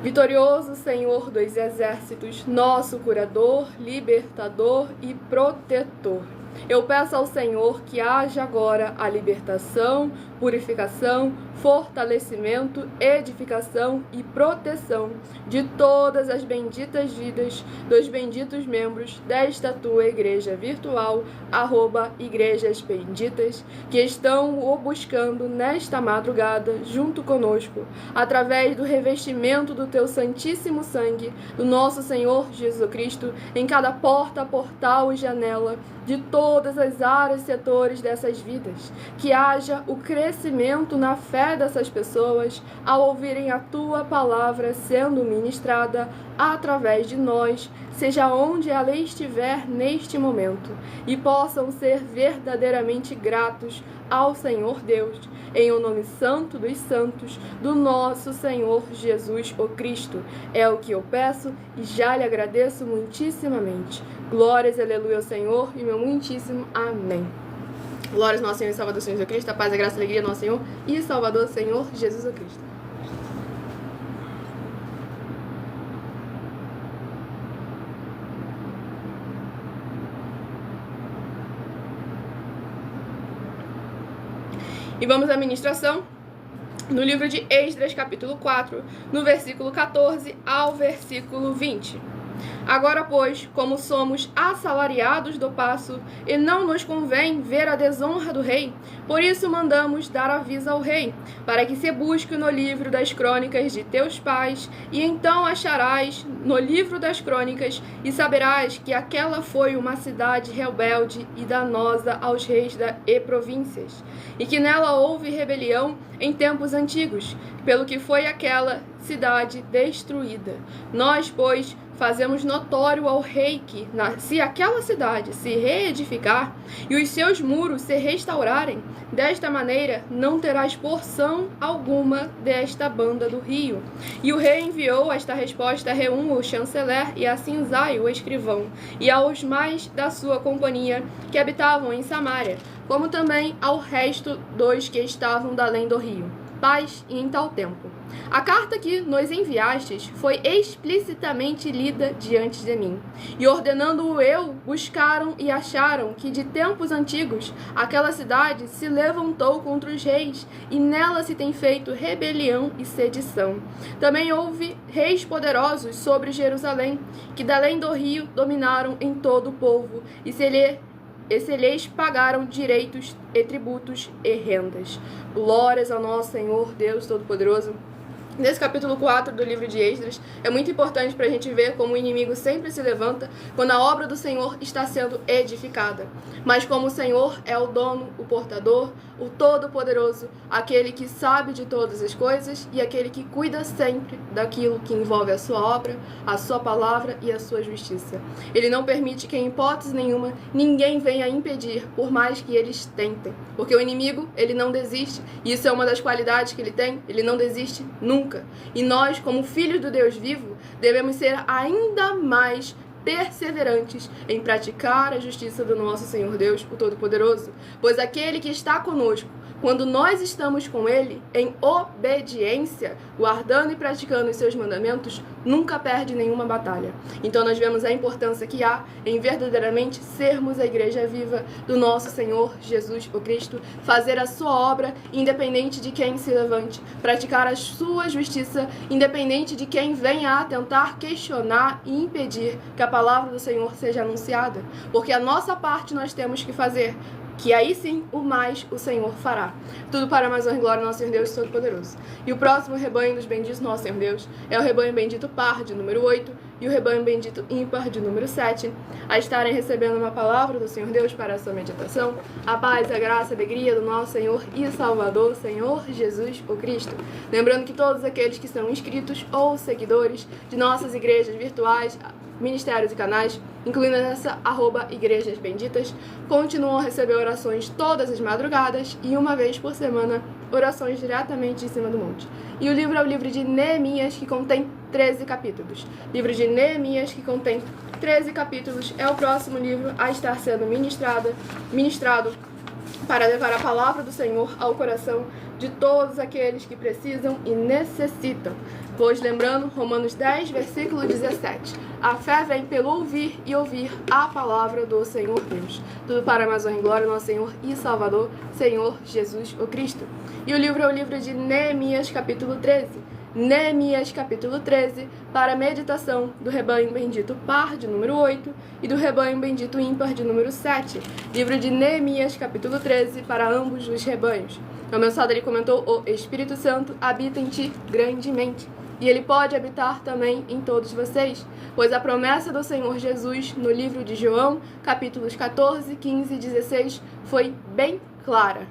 Vitorioso Senhor dos exércitos, nosso curador, libertador e protetor, eu peço ao Senhor que haja agora a libertação, purificação, fortalecimento, edificação e proteção de todas as benditas vidas dos benditos membros desta tua igreja virtual, @igrejas benditas, que estão o buscando nesta madrugada junto conosco, através do revestimento do teu santíssimo sangue, do nosso Senhor Jesus Cristo, em cada porta, portal e janela de todas as áreas e setores dessas vidas, que haja o crescimento na fé dessas pessoas ao ouvirem a tua palavra sendo ministrada através de nós, seja onde ela estiver neste momento, e possam ser verdadeiramente gratos ao Senhor Deus, em o nome santo dos santos, do nosso Senhor Jesus o Cristo. É o que eu peço e já lhe agradeço muitíssimamente. Glórias, aleluia ao Senhor e meu muitíssimo amém. Glórias ao nosso Senhor e Salvador Jesus Cristo, a paz, a graça e a alegria do nosso Senhor e Salvador Senhor Jesus Cristo. E vamos à ministração no livro de Esdras, capítulo 4, no versículo 14 ao versículo 20. Agora, pois, como somos assalariados do paço, e não nos convém ver a desonra do rei, por isso mandamos dar aviso ao rei, para que se busque no livro das crônicas de teus pais, e então acharás no livro das crônicas, e saberás que aquela foi uma cidade rebelde e danosa aos reis e províncias, e que nela houve rebelião em tempos antigos, pelo que foi aquela cidade destruída. Nós, pois, fazemos notório ao rei que, se aquela cidade se reedificar e os seus muros se restaurarem, desta maneira não terás porção alguma desta banda do rio. E o rei enviou esta resposta a Reum, o chanceler, e a Sinzai, o escrivão, e aos mais da sua companhia que habitavam em Samaria, como também ao resto dos que estavam da além do rio. Paz e em tal tempo. A carta que nos enviastes foi explicitamente lida diante de mim, e ordenando-o eu, buscaram e acharam que de tempos antigos aquela cidade se levantou contra os reis, e nela se tem feito rebelião e sedição. Também houve reis poderosos sobre Jerusalém, que da além do rio dominaram em todo o povo, e se lhes pagaram direitos e tributos e rendas. Glórias ao nosso Senhor Deus Todo-Poderoso. Nesse capítulo 4 do livro de Esdras, é muito importante para a gente ver como o inimigo sempre se levanta quando a obra do Senhor está sendo edificada. Mas como o Senhor é o dono, o portador, o Todo-Poderoso, aquele que sabe de todas as coisas e aquele que cuida sempre daquilo que envolve a sua obra, a sua palavra e a sua justiça. Ele não permite que, em hipótese nenhuma, ninguém venha impedir, por mais que eles tentem. Porque o inimigo, ele não desiste, e isso é uma das qualidades que ele tem, ele não desiste nunca. E nós, como filhos do Deus vivo, devemos ser ainda mais perseverantes em praticar a justiça do nosso Senhor Deus, o Todo-Poderoso. Pois aquele que está conosco, quando nós estamos com Ele em obediência, guardando e praticando os seus mandamentos, nunca perde nenhuma batalha. Então nós vemos a importância que há em verdadeiramente sermos a igreja viva do nosso Senhor Jesus o Cristo, fazer a sua obra independente de quem se levante, praticar a sua justiça independente de quem venha a tentar questionar e impedir que a palavra do Senhor seja anunciada. Porque a nossa parte nós temos que fazer, que aí sim o mais o Senhor fará. Tudo para mais honra e glória ao nosso Senhor Deus Todo-Poderoso. E o próximo rebanho dos benditos nosso Senhor Deus é o rebanho bendito par, de número 8, e o rebanho bendito ímpar, de número 7, a estarem recebendo uma palavra do Senhor Deus para a sua meditação. A paz, a graça, a alegria do nosso Senhor e Salvador, Senhor Jesus o Cristo. Lembrando que todos aqueles que são inscritos ou seguidores de nossas igrejas virtuais, ministérios e canais, incluindo essa @igrejas benditas, continuam a receber orações todas as madrugadas e uma vez por semana, orações diretamente em cima do monte. E o livro é o livro de Neemias, que contém 13 capítulos. Livro de Neemias, que contém 13 capítulos, é o próximo livro a estar sendo ministrado para levar a palavra do Senhor ao coração de todos aqueles que precisam e necessitam. Pois, lembrando, Romanos 10, versículo 17, a fé vem pelo ouvir e ouvir a palavra do Senhor Deus. Tudo para mais honra e glória ao nosso Senhor e Salvador, Senhor Jesus o Cristo. E o livro é o livro de Neemias, capítulo 13. Neemias, capítulo 13, para a meditação do rebanho bendito par, de número 8, e do rebanho bendito ímpar, de número 7. Livro de Neemias, capítulo 13, para ambos os rebanhos. No mensado ele comentou: o Espírito Santo habita em ti grandemente, e ele pode habitar também em todos vocês, pois a promessa do Senhor Jesus no livro de João, capítulos 14, 15 e 16, foi bem clara.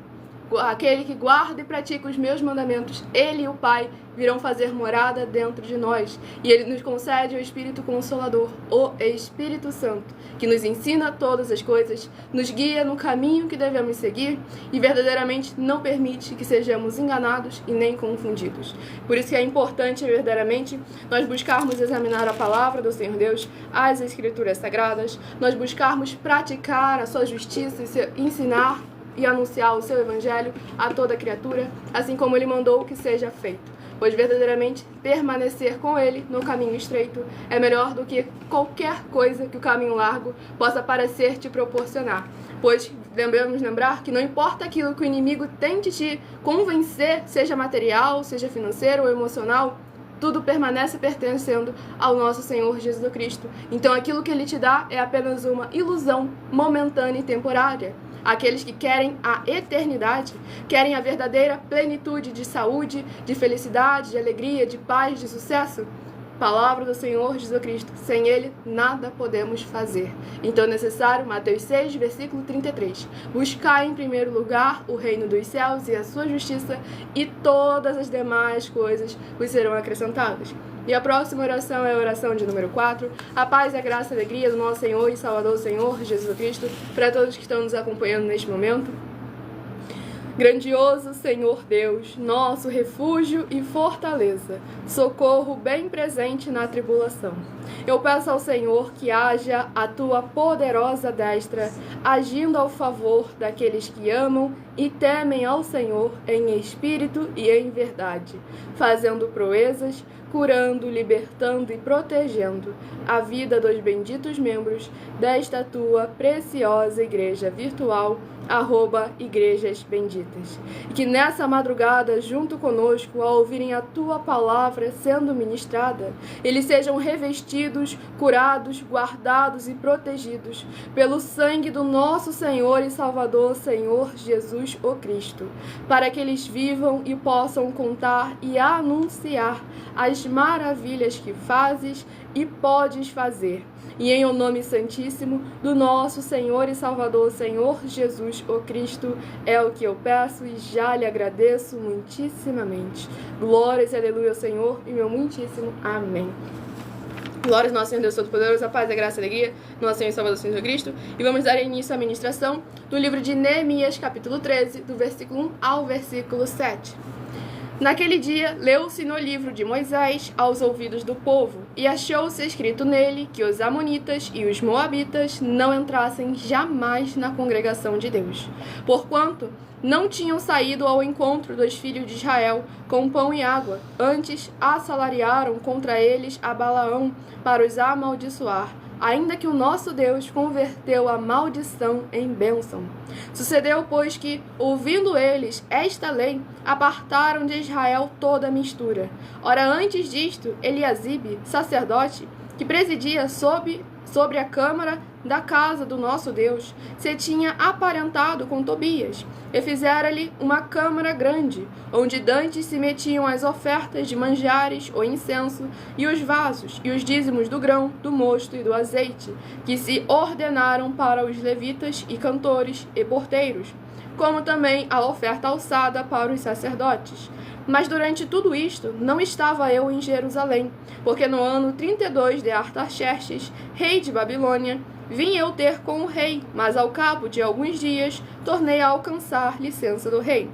Aquele que guarda e pratica os meus mandamentos, ele e o Pai virão fazer morada dentro de nós. E ele nos concede o Espírito Consolador, o Espírito Santo, que nos ensina todas as coisas, nos guia no caminho que devemos seguir e verdadeiramente não permite que sejamos enganados e nem confundidos. Por isso que é importante verdadeiramente nós buscarmos examinar a palavra do Senhor Deus, as Escrituras Sagradas, nós buscarmos praticar a sua justiça e ensinar e anunciar o seu evangelho a toda criatura, assim como ele mandou que seja feito. Pois verdadeiramente permanecer com ele no caminho estreito é melhor do que qualquer coisa que o caminho largo possa parecer te proporcionar. Pois devemos lembrar que não importa aquilo que o inimigo tente te convencer, seja material, seja financeiro ou emocional, tudo permanece pertencendo ao nosso Senhor Jesus Cristo. Então aquilo que ele te dá é apenas uma ilusão momentânea e temporária. Aqueles que querem a eternidade, querem a verdadeira plenitude de saúde, de felicidade, de alegria, de paz, de sucesso. Palavra do Senhor Jesus Cristo. Sem ele, nada podemos fazer. Então é necessário, Mateus 6, versículo 33. Buscar em primeiro lugar o reino dos céus e a sua justiça, e todas as demais coisas vos serão acrescentadas. E a próxima oração é a oração de número 4. A paz e a graça e a alegria do nosso Senhor e Salvador, Senhor Jesus Cristo, para todos que estão nos acompanhando neste momento. Grandioso Senhor Deus, nosso refúgio e fortaleza, socorro bem presente na tribulação. Eu peço ao Senhor que haja a tua poderosa destra, agindo ao favor daqueles que amam e temem ao Senhor em espírito e em verdade, fazendo proezas, curando, libertando e protegendo a vida dos benditos membros desta tua preciosa igreja virtual, @igrejas benditas. E que nessa madrugada, junto conosco, ao ouvirem a tua palavra sendo ministrada, eles sejam revestidos, curados, guardados e protegidos pelo sangue do nosso Senhor e Salvador, Senhor Jesus o Cristo, para que eles vivam e possam contar e anunciar as maravilhas que fazes e podes fazer. E em o nome santíssimo do nosso Senhor e Salvador, Senhor Jesus o Cristo, é o que eu peço e já lhe agradeço muitíssimamente. Glórias e aleluia ao Senhor e meu muitíssimo amém. Glórias ao nosso Senhor Deus Todo-Poderoso, a paz, a graça e a alegria, nosso Senhor e Salvador Jesus Cristo. E vamos dar início à ministração do livro de Neemias, capítulo 13, do versículo 1 ao versículo 7. Naquele dia, leu-se no livro de Moisés aos ouvidos do povo E achou-se escrito nele que os amonitas e os moabitas não entrassem jamais na congregação de Deus, porquanto não tinham saído ao encontro dos filhos de Israel com pão e água, antes assalariaram contra eles a Balaão para os amaldiçoar, ainda que o nosso Deus converteu a maldição em bênção. Sucedeu, pois, que, ouvindo eles esta lei, apartaram de Israel toda a mistura. Ora, antes disto, Eliasibe, sacerdote, que presidia sobre a câmara da casa do nosso Deus, se tinha aparentado com Tobias, e fizera-lhe uma câmara grande, onde dantes se metiam as ofertas de manjares, o incenso, e os vasos, e os dízimos do grão, do mosto e do azeite, que se ordenaram para os levitas e cantores e porteiros, como também a oferta alçada para os sacerdotes. Mas durante tudo isto, não estava eu em Jerusalém, porque no ano 32 de Artaxerxes, rei de Babilônia, vim eu ter com o rei, mas ao cabo de alguns dias, tornei a alcançar licença do rei.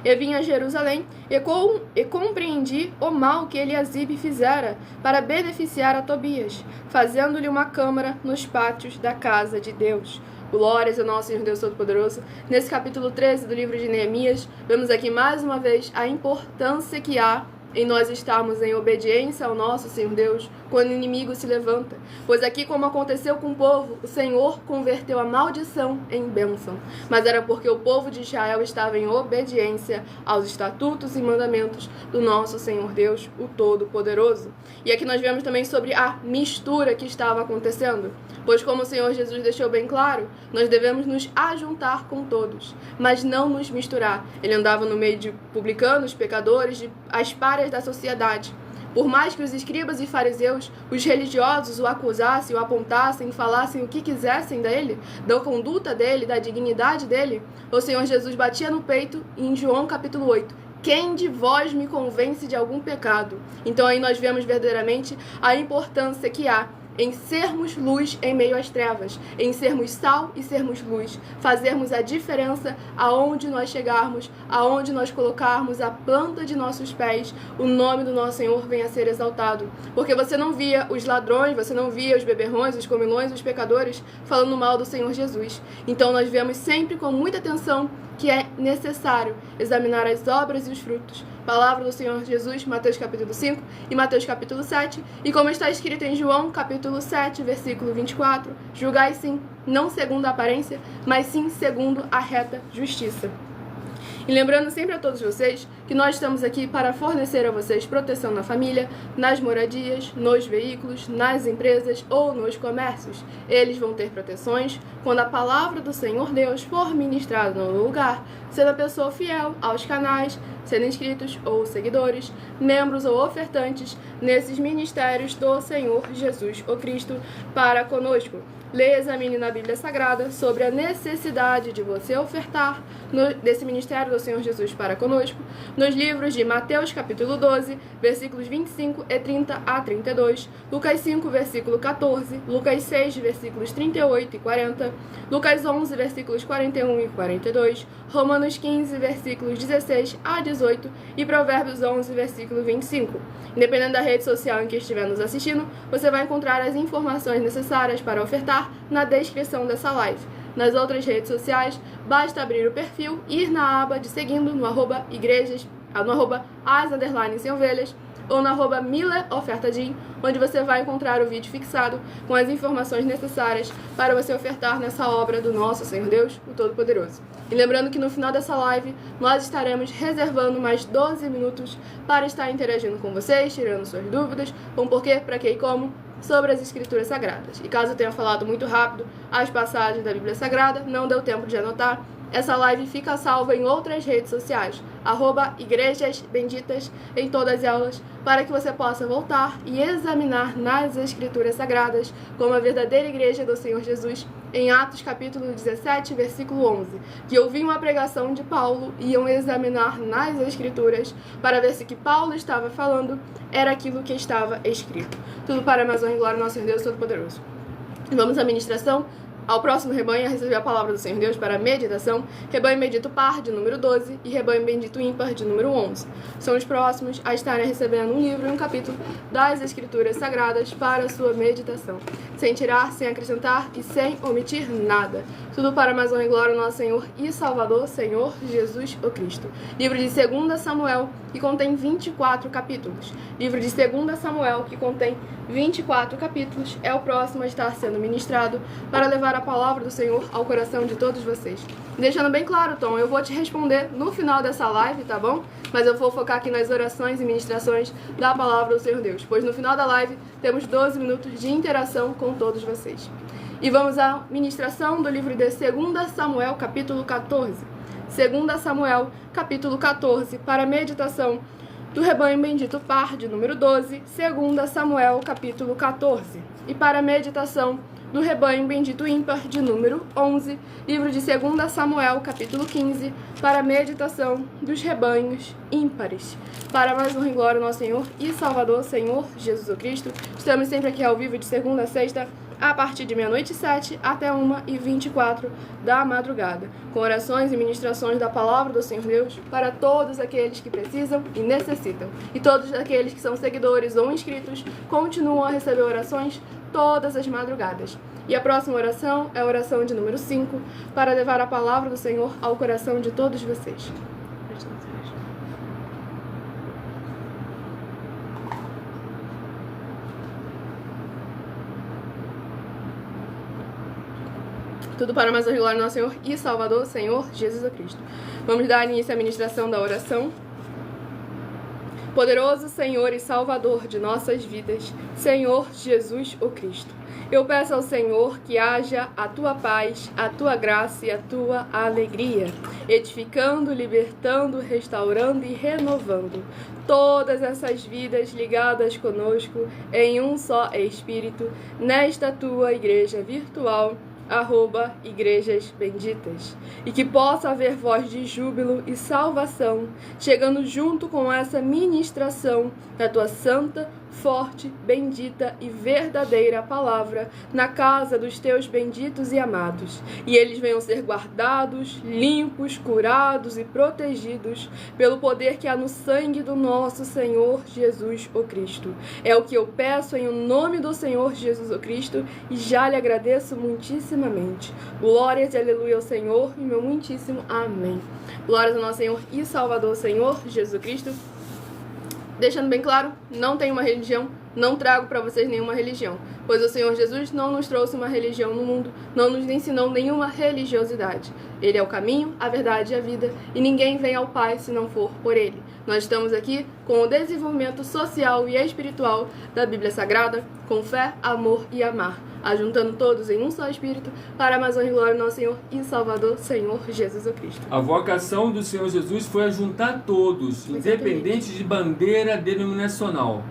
E vim a Jerusalém e compreendi o mal que Eliasibe fizera para beneficiar a Tobias, fazendo-lhe uma câmara nos pátios da casa de Deus. Glórias ao nosso Senhor Deus Todo-Poderoso. Nesse capítulo 13 do livro de Neemias, vemos aqui mais uma vez a importância que há em nós estarmos em obediência ao nosso Senhor Deus quando o inimigo se levanta. Pois aqui, como aconteceu com o povo, o Senhor converteu a maldição em bênção. Mas era porque o povo de Israel estava em obediência aos estatutos e mandamentos do nosso Senhor Deus, o Todo-Poderoso. E aqui nós vemos também sobre a mistura que estava acontecendo. Pois como o Senhor Jesus deixou bem claro, nós devemos nos ajuntar com todos, mas não nos misturar. Ele andava no meio de publicanos, pecadores, de as párias da sociedade. Por mais que os escribas e fariseus, os religiosos, o acusassem, o apontassem, falassem o que quisessem dele, da conduta dele, da dignidade dele, o Senhor Jesus batia no peito e em João capítulo 8, quem de vós me convence de algum pecado? Então aí nós vemos verdadeiramente a importância que há em sermos luz em meio às trevas, em sermos sal e sermos luz, fazermos a diferença aonde nós chegarmos, aonde nós colocarmos a planta de nossos pés, o nome do nosso Senhor venha a ser exaltado. Porque você não via os ladrões, você não via os beberrões, os comilões, os pecadores falando mal do Senhor Jesus. Então nós vemos sempre com muita atenção que é necessário examinar as obras e os frutos. Palavra do Senhor Jesus, Mateus capítulo 5 e Mateus capítulo 7. E como está escrito em João capítulo 7, versículo 24, julgai sim, não segundo a aparência, mas sim segundo a reta justiça. E lembrando sempre a todos vocês que nós estamos aqui para fornecer a vocês proteção na família, nas moradias, nos veículos, nas empresas ou nos comércios. Eles vão ter proteções quando a palavra do Senhor Deus for ministrada no lugar, sendo a pessoa fiel aos canais, sendo inscritos ou seguidores, membros ou ofertantes nesses ministérios do Senhor Jesus o Cristo para conosco. Leia e examine na Bíblia Sagrada sobre a necessidade de você ofertar desse ministério do Senhor Jesus para conosco, nos livros de Mateus capítulo 12, versículos 25 e 30 a 32, Lucas 5, versículo 14, Lucas 6, versículos 38 e 40, Lucas 11, versículos 41 e 42, Romanos 15, versículos 16 a 18 e Provérbios 11, versículo 25. Independente da rede social em que estiver nos assistindo, você vai encontrar as informações necessárias para ofertar na descrição dessa live. Nas outras redes sociais, basta abrir o perfil e ir na aba de seguindo no @igrejas, no @as_sem-ovelhas ou no @mileofertadim, onde você vai encontrar o vídeo fixado com as informações necessárias para você ofertar nessa obra do nosso Senhor Deus, o Todo-Poderoso. E lembrando que no final dessa live, nós estaremos reservando mais 12 minutos para estar interagindo com vocês, tirando suas dúvidas, com porquê, para que e como, sobre as Escrituras Sagradas. E caso eu tenha falado muito rápido as passagens da Bíblia Sagrada, não deu tempo de anotar, essa live fica salva em outras redes sociais, @igrejas benditas em todas elas, para que você possa voltar e examinar nas Escrituras Sagradas como a verdadeira igreja do Senhor Jesus, em Atos capítulo 17, versículo 11, que ouviam a pregação de Paulo e iam examinar nas Escrituras para ver se o que Paulo estava falando era aquilo que estava escrito. Tudo para a mais honra e glória do nosso Deus Todo-Poderoso. Vamos à ministração Ao próximo rebanho a receber a palavra do Senhor Deus para a meditação, rebanho bendito par, de número 12, e rebanho bendito ímpar, de número 11. São os próximos a estarem recebendo um livro e um capítulo das Escrituras Sagradas para a sua meditação, sem tirar, sem acrescentar e sem omitir nada. Tudo para mais honra e glória do nosso Senhor e Salvador, Senhor Jesus o Cristo. Livro de 2 Samuel, que contém 24 capítulos. Livro de 2 Samuel, que contém 24 capítulos, é o próximo a estar sendo ministrado para levar a palavra do Senhor ao coração de todos vocês. Deixando bem claro, Tom, eu vou te responder no final dessa live, tá bom? Mas eu vou focar aqui nas orações e ministrações da palavra do Senhor Deus, pois no final da live temos 12 minutos de interação com todos vocês. E vamos à ministração do livro de 2 Samuel, capítulo 14. 2 Samuel, capítulo 14, para a meditação do rebanho bendito par, de número 12, 2 Samuel, capítulo 14. E para a meditação do rebanho bendito ímpar, de número 11, livro de 2 Samuel, capítulo 15, para a meditação dos rebanhos ímpares. Para mais honra e glória ao nosso Senhor e Salvador, Senhor Jesus Cristo, estamos sempre aqui ao vivo de segunda a sexta, a partir de 00h07 até 1h24 da madrugada, com orações e ministrações da palavra do Senhor Deus para todos aqueles que precisam e necessitam. E todos aqueles que são seguidores ou inscritos continuam a receber orações todas as madrugadas. E a próxima oração é a oração de número 5, para levar a palavra do Senhor ao coração de todos vocês. Tudo para mais honra e glória do nosso Senhor e Salvador, Senhor Jesus Cristo. Vamos dar início à ministração da oração. Poderoso Senhor e Salvador de nossas vidas, Senhor Jesus o Cristo, eu peço ao Senhor que haja a tua paz, a tua graça e a tua alegria, edificando, libertando, restaurando e renovando todas essas vidas ligadas conosco em um só Espírito, nesta tua igreja virtual, @igrejas benditas, e que possa haver voz de júbilo e salvação, chegando junto com essa ministração da tua santa, forte, bendita e verdadeira palavra na casa dos teus benditos e amados, e eles venham ser guardados, limpos, curados e protegidos pelo poder que há no sangue do nosso Senhor Jesus o Cristo. É o que eu peço em nome do Senhor Jesus o Cristo e já lhe agradeço muitíssimamente. Glórias e aleluia ao Senhor e meu muitíssimo amém. Glórias ao nosso Senhor e Salvador, Senhor Jesus Cristo. Deixando bem claro, não tenho uma religião, não trago para vocês nenhuma religião, pois o Senhor Jesus não nos trouxe uma religião no mundo, não nos ensinou nenhuma religiosidade. Ele é o caminho, a verdade e a vida, e ninguém vem ao Pai se não for por Ele. Nós estamos aqui com o desenvolvimento social e espiritual da Bíblia Sagrada, com fé, amor e amar, ajuntando todos em um só Espírito, para mais honra e glória do nosso Senhor e Salvador, Senhor Jesus Cristo. A vocação do Senhor Jesus foi ajuntar todos, independente de bandeira denominacional.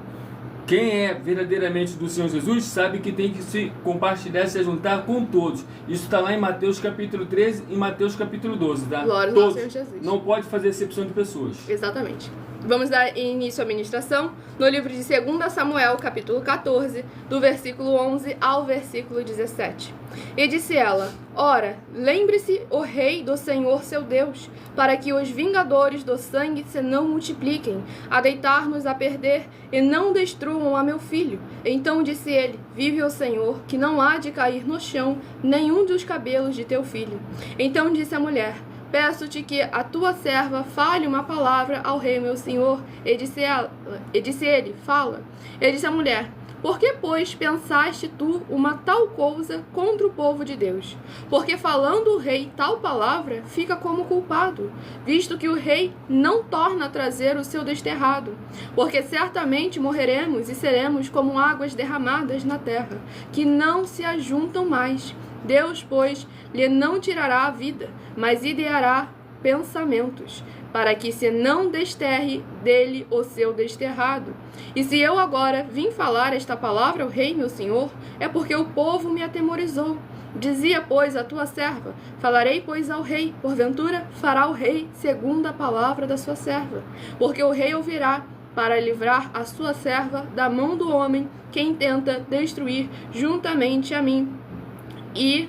Quem é verdadeiramente do Senhor Jesus sabe que tem que se compartilhar, se juntar com todos. Isso está lá em Mateus capítulo 13 e Mateus capítulo 12, tá? Glória ao Senhor Jesus. Não pode fazer exceção de pessoas. Exatamente. Vamos dar início à ministração no livro de 2 Samuel, capítulo 14, do versículo 11 ao versículo 17. E disse ela: Ora, lembre-se, o rei do Senhor seu Deus, para que os vingadores do sangue se não multipliquem, a deitar-nos a perder, e não destruam a meu filho. Então disse ele: Vive o Senhor, que não há de cair no chão nenhum dos cabelos de teu filho. Então disse a mulher: Peço-te que a tua serva fale uma palavra ao rei meu senhor. E disse ele: Fala. E disse a mulher: Por que, pois, pensaste tu uma tal coisa contra o povo de Deus? Porque falando o rei tal palavra, fica como culpado, visto que o rei não torna a trazer o seu desterrado. Porque certamente morreremos e seremos como águas derramadas na terra, que não se ajuntam mais. Deus, pois, lhe não tirará a vida, mas ideará pensamentos, para que se não desterre dele o seu desterrado. E se eu agora vim falar esta palavra ao rei, meu senhor, é porque o povo me atemorizou. Dizia, pois, a tua serva: Falarei, pois, ao rei, porventura fará o rei segundo a palavra da sua serva. Porque o rei ouvirá, para livrar a sua serva da mão do homem que intenta destruir juntamente a mim e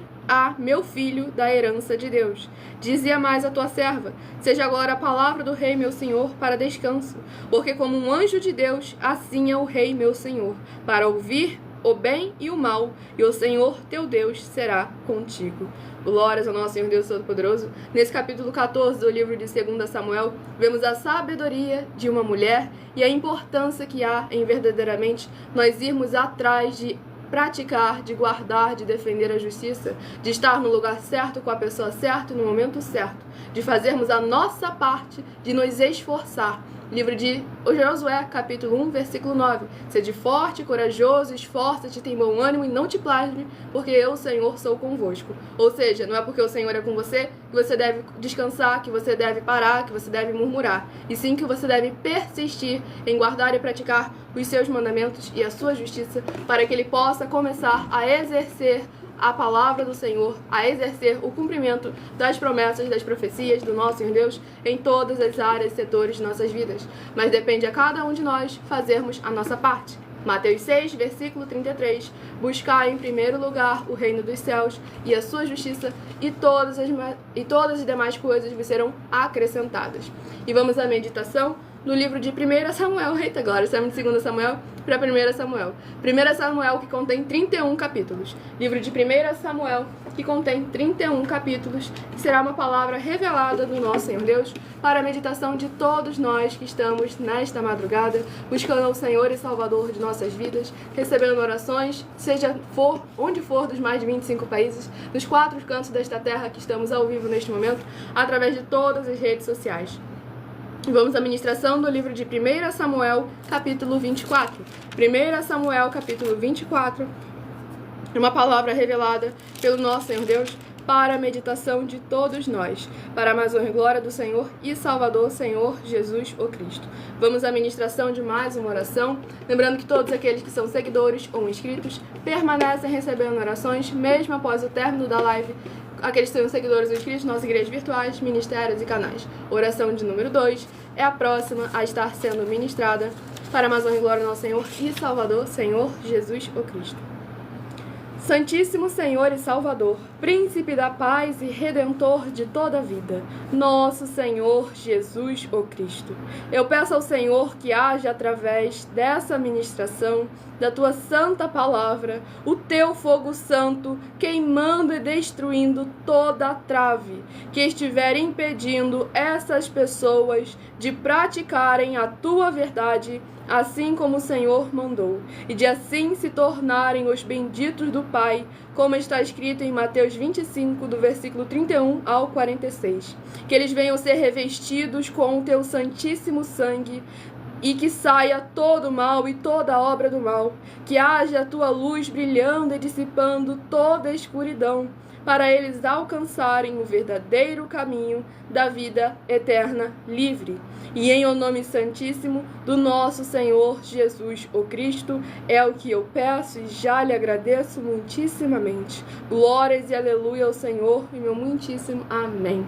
meu filho, da herança de Deus. Dizia mais a tua serva: seja agora a palavra do rei meu senhor para descanso, porque como um anjo de Deus, assim é o rei meu senhor, para ouvir o bem e o mal, e o Senhor teu Deus será contigo. Glórias ao nosso Senhor Deus Todo-Poderoso. Nesse capítulo 14 do livro de 2 Samuel, vemos a sabedoria de uma mulher e a importância que há em verdadeiramente nós irmos atrás de praticar, de guardar, de defender a justiça, de estar no lugar certo, com a pessoa certa, no momento certo, de fazermos a nossa parte, de nos esforçar. Livro de Josué, capítulo 1, versículo 9. Sede forte, corajoso, esforça-te, tem bom ânimo e não te plasme, porque eu, Senhor, sou convosco. Ou seja, não é porque o Senhor é com você que você deve descansar, que você deve parar, que você deve murmurar. E sim que você deve persistir em guardar e praticar os seus mandamentos e a sua justiça, para que ele possa começar a exercer a palavra do Senhor, a exercer o cumprimento das promessas, das profecias do nosso Senhor Deus em todas as áreas e setores de nossas vidas. Mas depende a cada um de nós fazermos a nossa parte. Mateus 6, versículo 33. Buscar em primeiro lugar o reino dos céus e a sua justiça, e todas as demais coisas vos serão acrescentadas. E vamos à meditação no livro de 1 Samuel. Eita glória, estamos de 2 Samuel para 1 Samuel. 1 Samuel, que contém 31 capítulos. Livro de 1 Samuel, que contém 31 capítulos, que será uma palavra revelada do nosso Senhor Deus para a meditação de todos nós que estamos nesta madrugada, buscando o Senhor e Salvador de nossas vidas, recebendo orações, seja onde for dos mais de 25 países, dos 4 cantos desta terra que estamos ao vivo neste momento, através de todas as redes sociais. Vamos à ministração do livro de 1 Samuel, capítulo 24. 1 Samuel, capítulo 24, uma palavra revelada pelo nosso Senhor Deus para a meditação de todos nós, para a mais honra e glória do Senhor e Salvador, Senhor Jesus o Cristo. Vamos à ministração de mais uma oração, lembrando que todos aqueles que são seguidores ou inscritos permanecem recebendo orações, mesmo após o término da live. Aqueles que são seguidores ou inscritos, nossas igrejas virtuais, ministérios e canais. Oração de número 2 é a próxima a estar sendo ministrada para a mais honra e glória do nosso Senhor e Salvador, Senhor Jesus o Cristo. Santíssimo Senhor e Salvador, Príncipe da paz e Redentor de toda a vida, nosso Senhor Jesus o Cristo, eu peço ao Senhor que haja através dessa ministração da Tua santa palavra, o Teu fogo santo queimando e destruindo toda a trave que estiver impedindo essas pessoas de praticarem a Tua verdade, assim como o Senhor mandou, e de assim se tornarem os benditos do Pai, como está escrito em Mateus 25, do versículo 31 ao 46. Que eles venham ser revestidos com o Teu santíssimo sangue, e que saia todo o mal e toda obra do mal, que haja a Tua luz brilhando e dissipando toda a escuridão, para eles alcançarem o verdadeiro caminho da vida eterna livre. E em o nome santíssimo do nosso Senhor Jesus o Cristo, é o que eu peço e já lhe agradeço muitíssimamente. Glórias e aleluia ao Senhor e meu muitíssimo amém.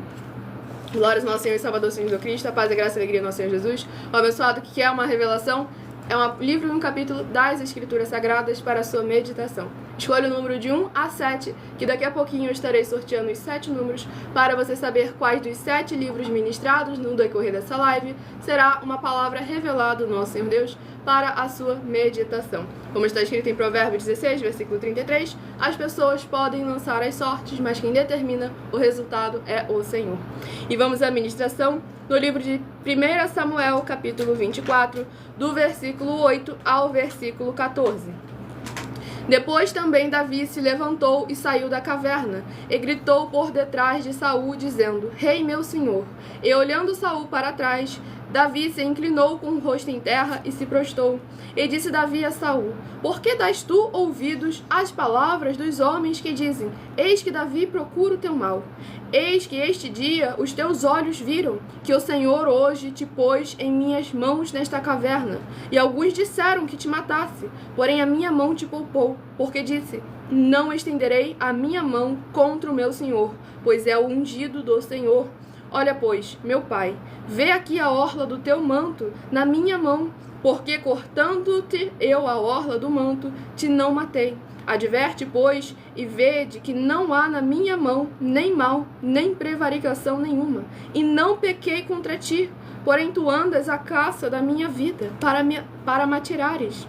Glórias ao nosso Senhor e Salvador, Senhor Jesus Cristo, a paz e a graça e a alegria do nosso Senhor Jesus. O abençoado que quer uma revelação, é um livro e um capítulo das Escrituras Sagradas para a sua meditação. Escolha o número de 1 a 7, que daqui a pouquinho eu estarei sorteando os 7 números para você saber quais dos 7 livros ministrados no decorrer dessa live será uma palavra revelada do nosso Senhor Deus para a sua meditação. Como está escrito em Provérbios 16, versículo 33, as pessoas podem lançar as sortes, mas quem determina o resultado é o Senhor. E vamos à ministração no livro de 1 Samuel, capítulo 24, do versículo 8 ao versículo 14. Depois também Davi se levantou e saiu da caverna, e gritou por detrás de Saul, dizendo: Rei meu senhor. E olhando Saul para trás, Davi se inclinou com o rosto em terra e se prostrou. E disse Davi a Saul: Por que dás tu ouvidos às palavras dos homens que dizem: Eis que Davi procura o teu mal? Eis que este dia os teus olhos viram que o Senhor hoje te pôs em minhas mãos nesta caverna. E alguns disseram que te matasse, porém a minha mão te poupou, porque disse: Não estenderei a minha mão contra o meu senhor, pois é o ungido do Senhor. Olha, pois, meu pai, vê aqui a orla do teu manto na minha mão, porque cortando-te eu a orla do manto, te não matei. Adverte, pois, e vede que não há na minha mão nem mal, nem prevaricação nenhuma, e não pequei contra ti, porém tu andas à caça da minha vida, para me atirares.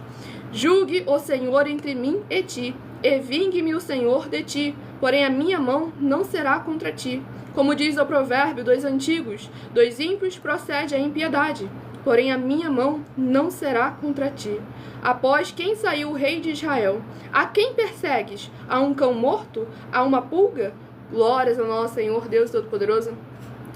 Julgue o Senhor entre mim e ti, e vingue-me o Senhor de ti, porém a minha mão não será contra ti. Como diz o provérbio dos antigos, dos ímpios procede a impiedade, porém a minha mão não será contra ti. Após quem saiu o rei de Israel? A quem persegues? A um cão morto? A uma pulga? Glórias ao nosso Senhor Deus Todo-Poderoso.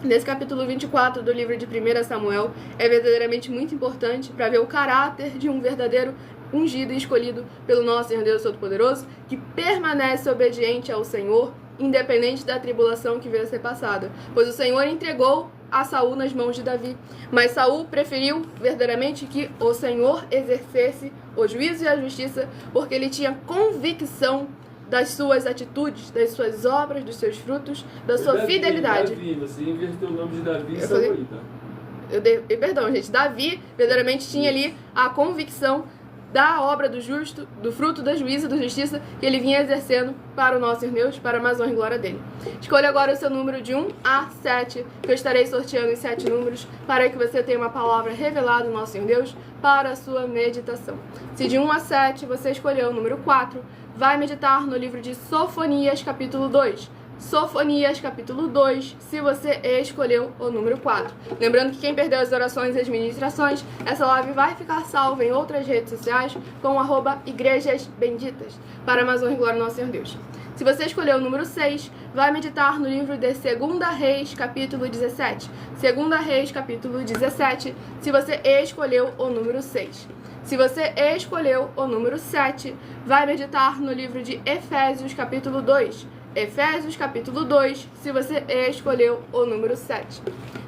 Nesse capítulo 24 do livro de 1 Samuel, é verdadeiramente muito importante para ver o caráter de um verdadeiro ungido e escolhido pelo nosso Senhor Deus Todo-Poderoso, que permanece obediente ao Senhor, independente da tribulação que veio a ser passada. Pois o Senhor entregou a Saul nas mãos de Davi, mas Saul preferiu verdadeiramente que o Senhor exercesse o juízo e a justiça, porque ele tinha convicção das suas atitudes, das suas obras, dos seus frutos, da sua fidelidade. Davi, você inverteu o nome de Davi e Saul aí, tá? Perdão, gente. Davi verdadeiramente tinha ali a convicção da obra do justo, do fruto da juízo e da justiça que ele vinha exercendo para o nosso Deus, para a mais honra e glória dele. Escolha agora o seu número de 1 a 7, que eu estarei sorteando os 7 números para que você tenha uma palavra revelada do nosso Senhor Deus para a sua meditação. Se de 1 a 7 você escolheu o número 4, vai meditar no livro de Sofonias, capítulo 2. Sofonias, capítulo 2, se você escolheu o número 4. Lembrando que quem perdeu as orações e as ministrações, essa live vai ficar salva em outras redes sociais com @igrejas benditas, para mais honra e glória ao nosso Senhor Deus. Se você escolheu o número 6, vai meditar no livro de 2 Reis, capítulo 17. 2 Reis, capítulo 17, se você escolheu o número 6. Se você escolheu o número 7, vai meditar no livro de Efésios, capítulo 2. Efésios, capítulo 2, se você escolheu o número 7.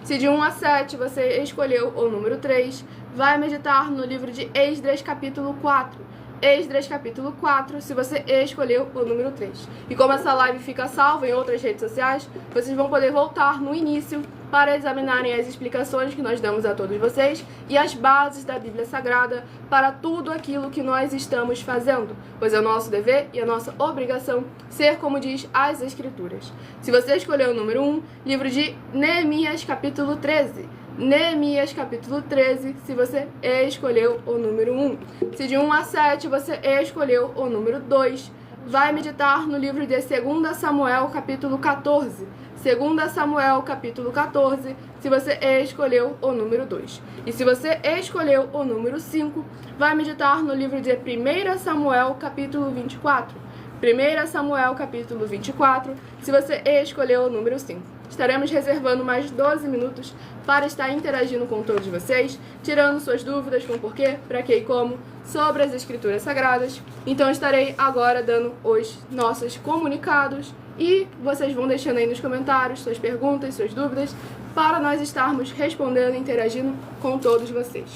Se de 1 a 7 você escolheu o número 3, vai meditar no livro de Esdras, capítulo 4. Esdras, capítulo 4, se você escolheu o número 3. E como essa live fica salva em outras redes sociais, vocês vão poder voltar no início para examinarem as explicações que nós damos a todos vocês e as bases da Bíblia Sagrada para tudo aquilo que nós estamos fazendo, pois é o nosso dever e a nossa obrigação ser como diz as Escrituras. Se você escolheu o número 1, livro de Neemias, capítulo 13. Neemias, capítulo 13, se você escolheu o número 1. Se de 1 a 7 você escolheu o número 2, vai meditar no livro de 2 Samuel, capítulo 14. 2 Samuel, capítulo 14, se você escolheu o número 2. E se você escolheu o número 5, vai meditar no livro de 1 Samuel, capítulo 24. 1 Samuel, capítulo 24, se você escolheu o número 5. Estaremos reservando mais 12 minutos para estar interagindo com todos vocês, tirando suas dúvidas com porquê, para que e como, sobre as Escrituras Sagradas. Então estarei agora dando os nossos comunicados e vocês vão deixando aí nos comentários suas perguntas, suas dúvidas, para nós estarmos respondendo e interagindo com todos vocês.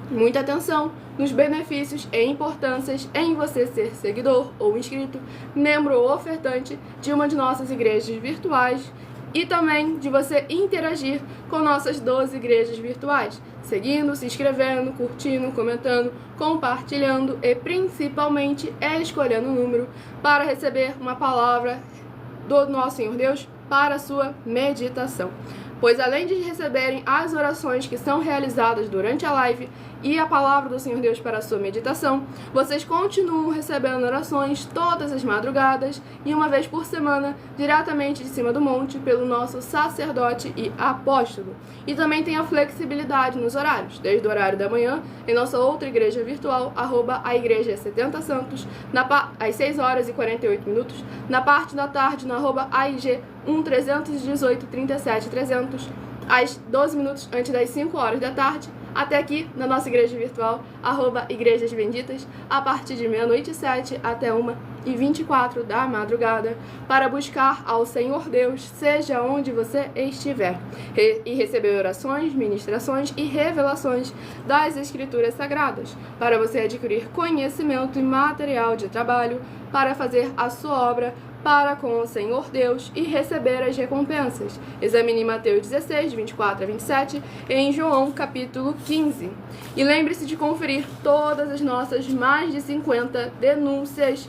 Muita atenção nos benefícios e importâncias em você ser seguidor ou inscrito, membro ou ofertante de uma de nossas igrejas virtuais e também de você interagir com nossas 12 igrejas virtuais, seguindo, se inscrevendo, curtindo, comentando, compartilhando e principalmente escolhendo o número para receber uma palavra do nosso Senhor Deus para a sua meditação. Pois além de receberem as orações que são realizadas durante a live e a palavra do Senhor Deus para a sua meditação, vocês continuam recebendo orações todas as madrugadas e uma vez por semana, diretamente de cima do monte, pelo nosso sacerdote e apóstolo. E também tem a flexibilidade nos horários, desde o horário da manhã, em nossa outra igreja virtual, @a igreja 70 Santos, às 6 horas e 48 minutos, na parte da tarde, no @aig 1318 37 300, às 12 minutos antes das 5 horas da tarde, até aqui na nossa igreja virtual, @igrejas benditas, a partir de 00h07 até 1h24 da madrugada, para buscar ao Senhor Deus, seja onde você estiver, e receber orações, ministrações e revelações das Escrituras Sagradas, para você adquirir conhecimento e material de trabalho, para fazer a sua obra para com o Senhor Deus e receber as recompensas. Examine Mateus 16, 24 a 27 e em João capítulo 15. E lembre-se de conferir todas as nossas mais de 50 denúncias,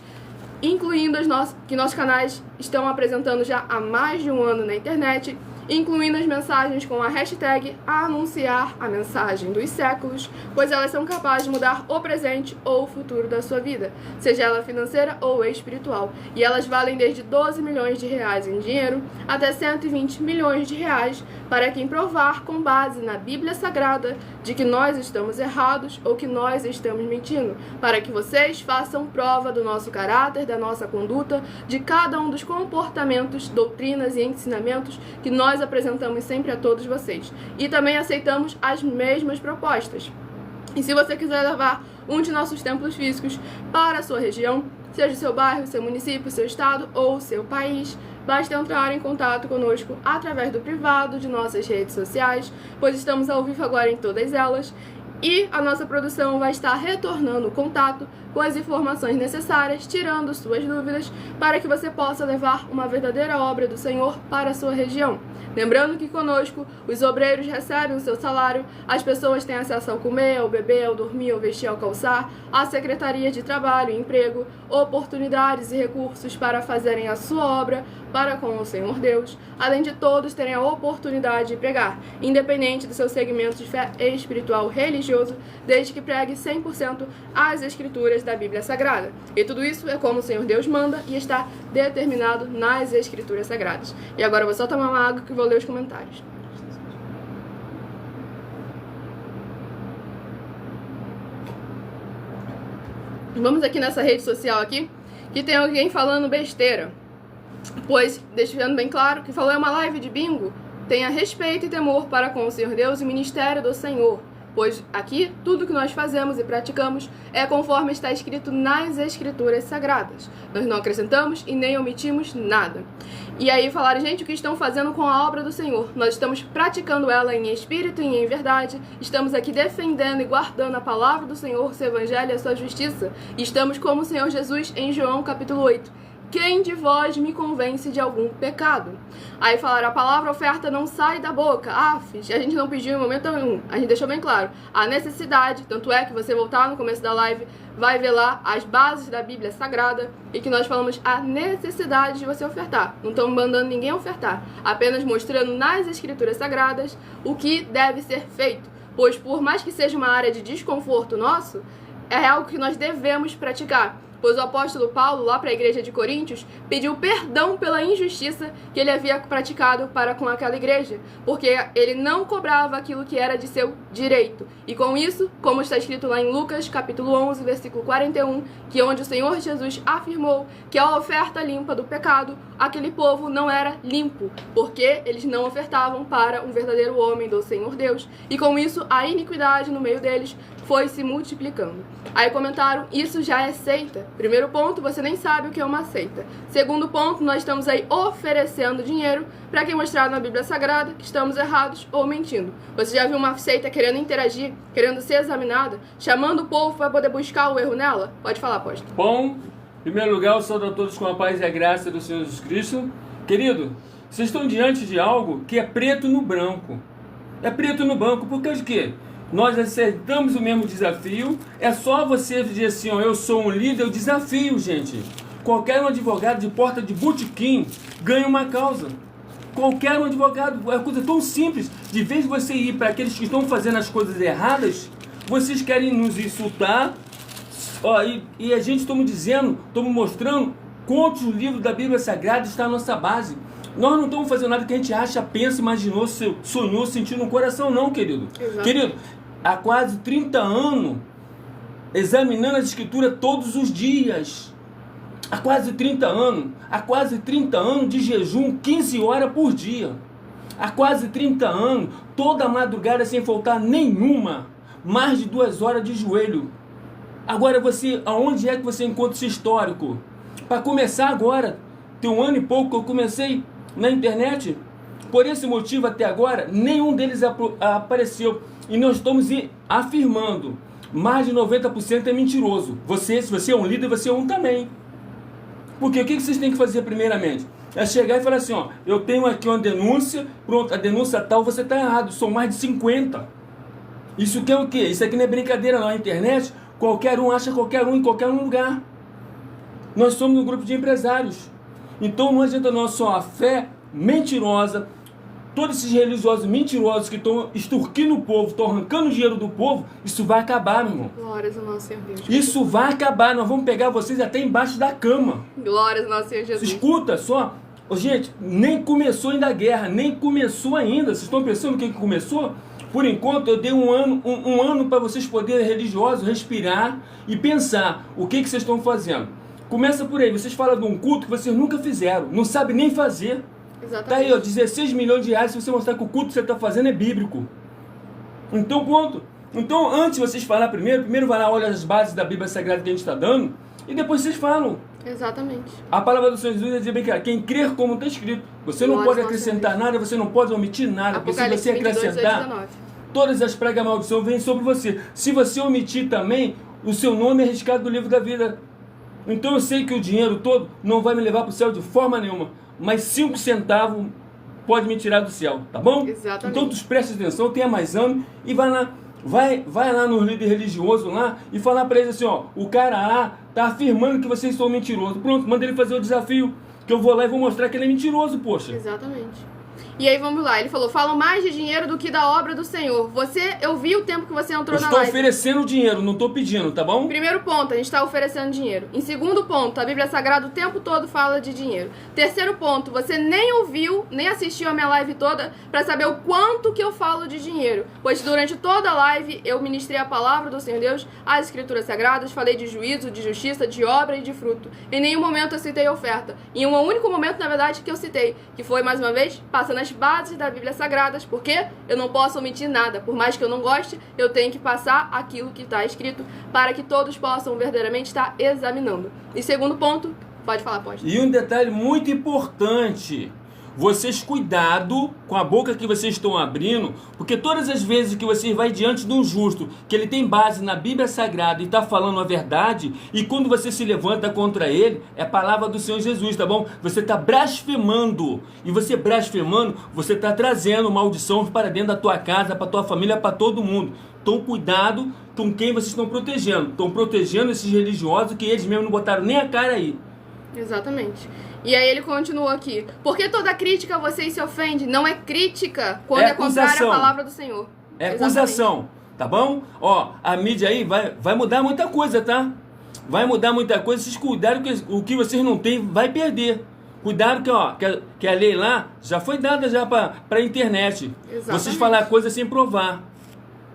incluindo as que nossos canais estão apresentando já há mais de um ano na internet, incluindo as mensagens com a hashtag anunciar a mensagem dos séculos, pois elas são capazes de mudar o presente ou o futuro da sua vida, seja ela financeira ou espiritual, e elas valem desde 12 milhões de reais em dinheiro até 120 milhões de reais para quem provar com base na Bíblia Sagrada de que nós estamos errados ou que nós estamos mentindo, para que vocês façam prova do nosso caráter, da nossa conduta, de cada um dos comportamentos, doutrinas e ensinamentos que nós apresentamos sempre a todos vocês. E também aceitamos as mesmas propostas. E se você quiser levar um de nossos templos físicos para a sua região, seja o seu bairro, seu município, seu estado ou seu país, basta entrar em contato conosco através do privado de nossas redes sociais, pois estamos ao vivo agora em todas elas, e a nossa produção vai estar retornando o contato com as informações necessárias, tirando suas dúvidas, para que você possa levar uma verdadeira obra do Senhor para a sua região. Lembrando que conosco, os obreiros recebem o seu salário, as pessoas têm acesso ao comer, ao beber, ao dormir, ao vestir, ao calçar, à Secretaria de Trabalho e Emprego, oportunidades e recursos para fazerem a sua obra para com o Senhor Deus, além de todos terem a oportunidade de pregar, independente do seu segmento de fé espiritual religioso, desde que pregue 100% as Escrituras da Bíblia Sagrada. E tudo isso é como o Senhor Deus manda e está determinado nas Escrituras Sagradas. E agora eu vou só tomar uma água que vou ler os comentários. Vamos aqui nessa rede social aqui, que tem alguém falando besteira. Pois, deixando bem claro, que falou é uma live de bingo, tenha respeito e temor para com o Senhor Deus e o ministério do Senhor. Pois aqui, tudo que nós fazemos e praticamos é conforme está escrito nas Escrituras Sagradas. Nós não acrescentamos e nem omitimos nada. E aí falaram, gente, o que estão fazendo com a obra do Senhor? Nós estamos praticando ela em espírito e em verdade. Estamos aqui defendendo e guardando a palavra do Senhor, seu evangelho e a sua justiça. E estamos como o Senhor Jesus em João capítulo 8. Quem de vós me convence de algum pecado? Aí falaram, a palavra oferta não sai da boca. A gente não pediu em momento nenhum. A gente deixou bem claro. A necessidade, tanto é que você voltar no começo da live, vai ver lá as bases da Bíblia Sagrada e que nós falamos a necessidade de você ofertar. Não estamos mandando ninguém ofertar. Apenas mostrando nas Escrituras Sagradas o que deve ser feito. Pois por mais que seja uma área de desconforto nosso, é algo que nós devemos praticar. Pois o apóstolo Paulo, lá para a igreja de Coríntios, pediu perdão pela injustiça que ele havia praticado para com aquela igreja, porque ele não cobrava aquilo que era de seu direito. E com isso, como está escrito lá em Lucas, capítulo 11, versículo 41, que onde o Senhor Jesus afirmou que a oferta limpa do pecado, aquele povo não era limpo, porque eles não ofertavam para um verdadeiro homem do Senhor Deus. E com isso, a iniquidade no meio deles foi se multiplicando. Aí comentaram, isso já é seita. Primeiro ponto, você nem sabe o que é uma seita. Segundo ponto, nós estamos aí oferecendo dinheiro para quem mostrar na Bíblia Sagrada que estamos errados ou mentindo. Você já viu uma seita querendo interagir, querendo ser examinada, chamando o povo para poder buscar o erro nela? Pode falar, apóstolo. Bom, em primeiro lugar, eu saúdo a todos com a paz e a graça do Senhor Jesus Cristo. Querido, vocês estão diante de algo que é preto no branco. É preto no branco, por causa de quê? Nós acertamos o mesmo desafio. É só você dizer assim, ó, eu sou um líder, eu desafio, gente. Qualquer um advogado de porta de botequim ganha uma causa. Qualquer um advogado, é uma coisa tão simples. De vez de você ir para aqueles que estão fazendo as coisas erradas, vocês querem nos insultar, ó, e a gente estamos dizendo, estamos mostrando quantos livros da Bíblia Sagrada está a nossa base. Nós não estamos fazendo nada que a gente acha, pensa, imaginou, sonhou, sentiu no coração, não, querido. Exato. Querido, há quase 30 anos, examinando as Escrituras todos os dias. Há quase 30 anos de jejum, 15 horas por dia. Há quase 30 anos, toda madrugada sem faltar nenhuma, mais de 2 horas de joelho. Agora você, aonde é que você encontra esse histórico? Para começar agora, tem 1 ano e pouco que eu comecei na internet, por esse motivo até agora, nenhum deles apareceu. E nós estamos afirmando, mais de 90% é mentiroso. Se você é um líder, você é um também. Porque o que vocês têm que fazer primeiramente? É chegar e falar assim, ó, eu tenho aqui uma denúncia, pronto, a denúncia tal, você está errado, são mais de 50. Isso que é o quê? Isso aqui não é brincadeira não, a internet, qualquer um acha qualquer um em qualquer lugar. Nós somos um grupo de empresários. Então não adianta não só a fé mentirosa, todos esses religiosos mentirosos que estão extorquindo o povo, estão arrancando o dinheiro do povo, isso vai acabar, meu irmão. Glórias ao nosso Senhor Deus. Isso vai acabar, nós vamos pegar vocês até embaixo da cama. Glórias ao nosso Senhor Jesus. Escuta só, ô, gente, nem começou ainda a guerra, nem começou ainda. Vocês estão pensando o que começou? Por enquanto eu dei um ano para vocês poderem, religiosos, respirar e pensar o que vocês estão fazendo. Começa por aí, vocês falam de um culto que vocês nunca fizeram, não sabem nem fazer. Exatamente. Tá aí, ó, 16 milhões de reais se você mostrar que o culto que você está fazendo é bíblico. Então, pronto. Então, antes de vocês falar primeiro vai lá, olha as bases da Bíblia Sagrada que a gente está dando, e depois vocês falam. Exatamente. A palavra do Senhor Jesus é dizer bem claro, quem crer como está escrito. Você não pode acrescentar nada, você não pode omitir nada, porque se você acrescentar, todas as pragas e maldição vêm sobre você. Se você omitir também, o seu nome é riscado do livro da vida. Então eu sei que o dinheiro todo não vai me levar para o céu de forma nenhuma, mas 5 centavos pode me tirar do céu, tá bom? Exatamente. Então tu preste atenção, tenha mais ânimo e vai lá no líder religioso lá e falar para eles assim, ó, o cara A tá afirmando que vocês são mentirosos. Pronto, manda ele fazer o desafio, que eu vou lá e vou mostrar que ele é mentiroso, poxa. Exatamente. E aí vamos lá, ele falou, falam mais de dinheiro do que da obra do Senhor. Eu vi o tempo que você entrou na live. Eu estou oferecendo dinheiro, não estou pedindo, tá bom? Primeiro ponto, a gente está oferecendo dinheiro. Em segundo ponto, a Bíblia Sagrada o tempo todo fala de dinheiro. Terceiro ponto, você nem ouviu, nem assistiu a minha live toda para saber o quanto que eu falo de dinheiro. Pois durante toda a live eu ministrei a palavra do Senhor Deus, as escrituras sagradas, falei de juízo, de justiça, de obra e de fruto. Em nenhum momento eu citei oferta. Em um único momento, na verdade, que eu citei, que foi, mais uma vez, passando as bases da Bíblia Sagradas, porque eu não posso omitir nada. Por mais que eu não goste, eu tenho que passar aquilo que está escrito para que todos possam verdadeiramente estar examinando. E segundo ponto, pode falar, pode. E um detalhe muito importante, vocês cuidado com a boca que vocês estão abrindo, porque todas as vezes que você vai diante de um justo, que ele tem base na Bíblia Sagrada e está falando a verdade, e quando você se levanta contra ele, é a palavra do Senhor Jesus, tá bom? Você está blasfemando, e você blasfemando, você está trazendo maldição para dentro da tua casa, para tua família, para todo mundo. Então cuidado com quem vocês estão protegendo. Estão protegendo esses religiosos que eles mesmos não botaram nem a cara aí. Exatamente. E aí ele continua aqui. Por que toda crítica vocês se ofendem? Não é crítica quando é contrária à palavra do Senhor. É acusação, tá bom? Ó, a mídia aí vai mudar muita coisa, tá? Vai mudar muita coisa. Vocês cuidaram que o que vocês não têm vai perder. Cuidado que a lei lá já foi dada já para a internet. Exatamente. Vocês falar coisa sem provar.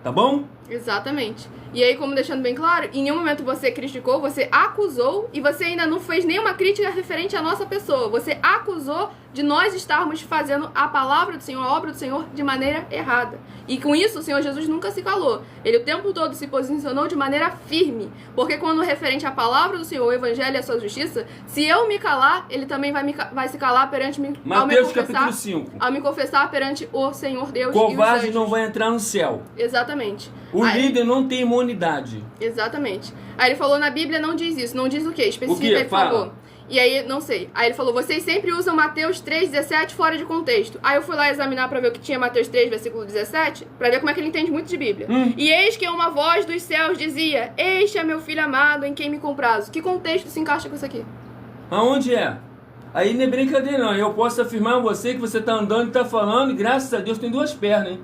Tá bom? Exatamente. E aí, como deixando bem claro, em nenhum momento você criticou, você acusou e você ainda não fez nenhuma crítica referente à nossa pessoa. Você acusou de nós estarmos fazendo a palavra do Senhor, a obra do Senhor, de maneira errada. E com isso, o Senhor Jesus nunca se calou. Ele o tempo todo se posicionou de maneira firme. Porque quando referente à palavra do Senhor, o Evangelho e a sua justiça, se eu me calar, ele também vai se calar perante mim. Mateus capítulo 5. Ao me confessar perante o Senhor Deus. Covarde não vai entrar no céu. Exatamente. O líder não tem imunidade. Exatamente. Aí ele falou, na Bíblia não diz isso. Não diz o quê? Especifica aí, por favor. E aí, não sei. Aí ele falou, vocês sempre usam Mateus 3,17 fora de contexto. Aí eu fui lá examinar pra ver o que tinha Mateus 3, versículo 17, pra ver como é que ele entende muito de Bíblia. E eis que uma voz dos céus dizia, este é meu filho amado em quem me comprazo. Que contexto se encaixa com isso aqui? Aonde é? Aí não é brincadeira não. Eu posso afirmar a você que você tá andando e tá falando, e graças a Deus tem 2 pernas, hein?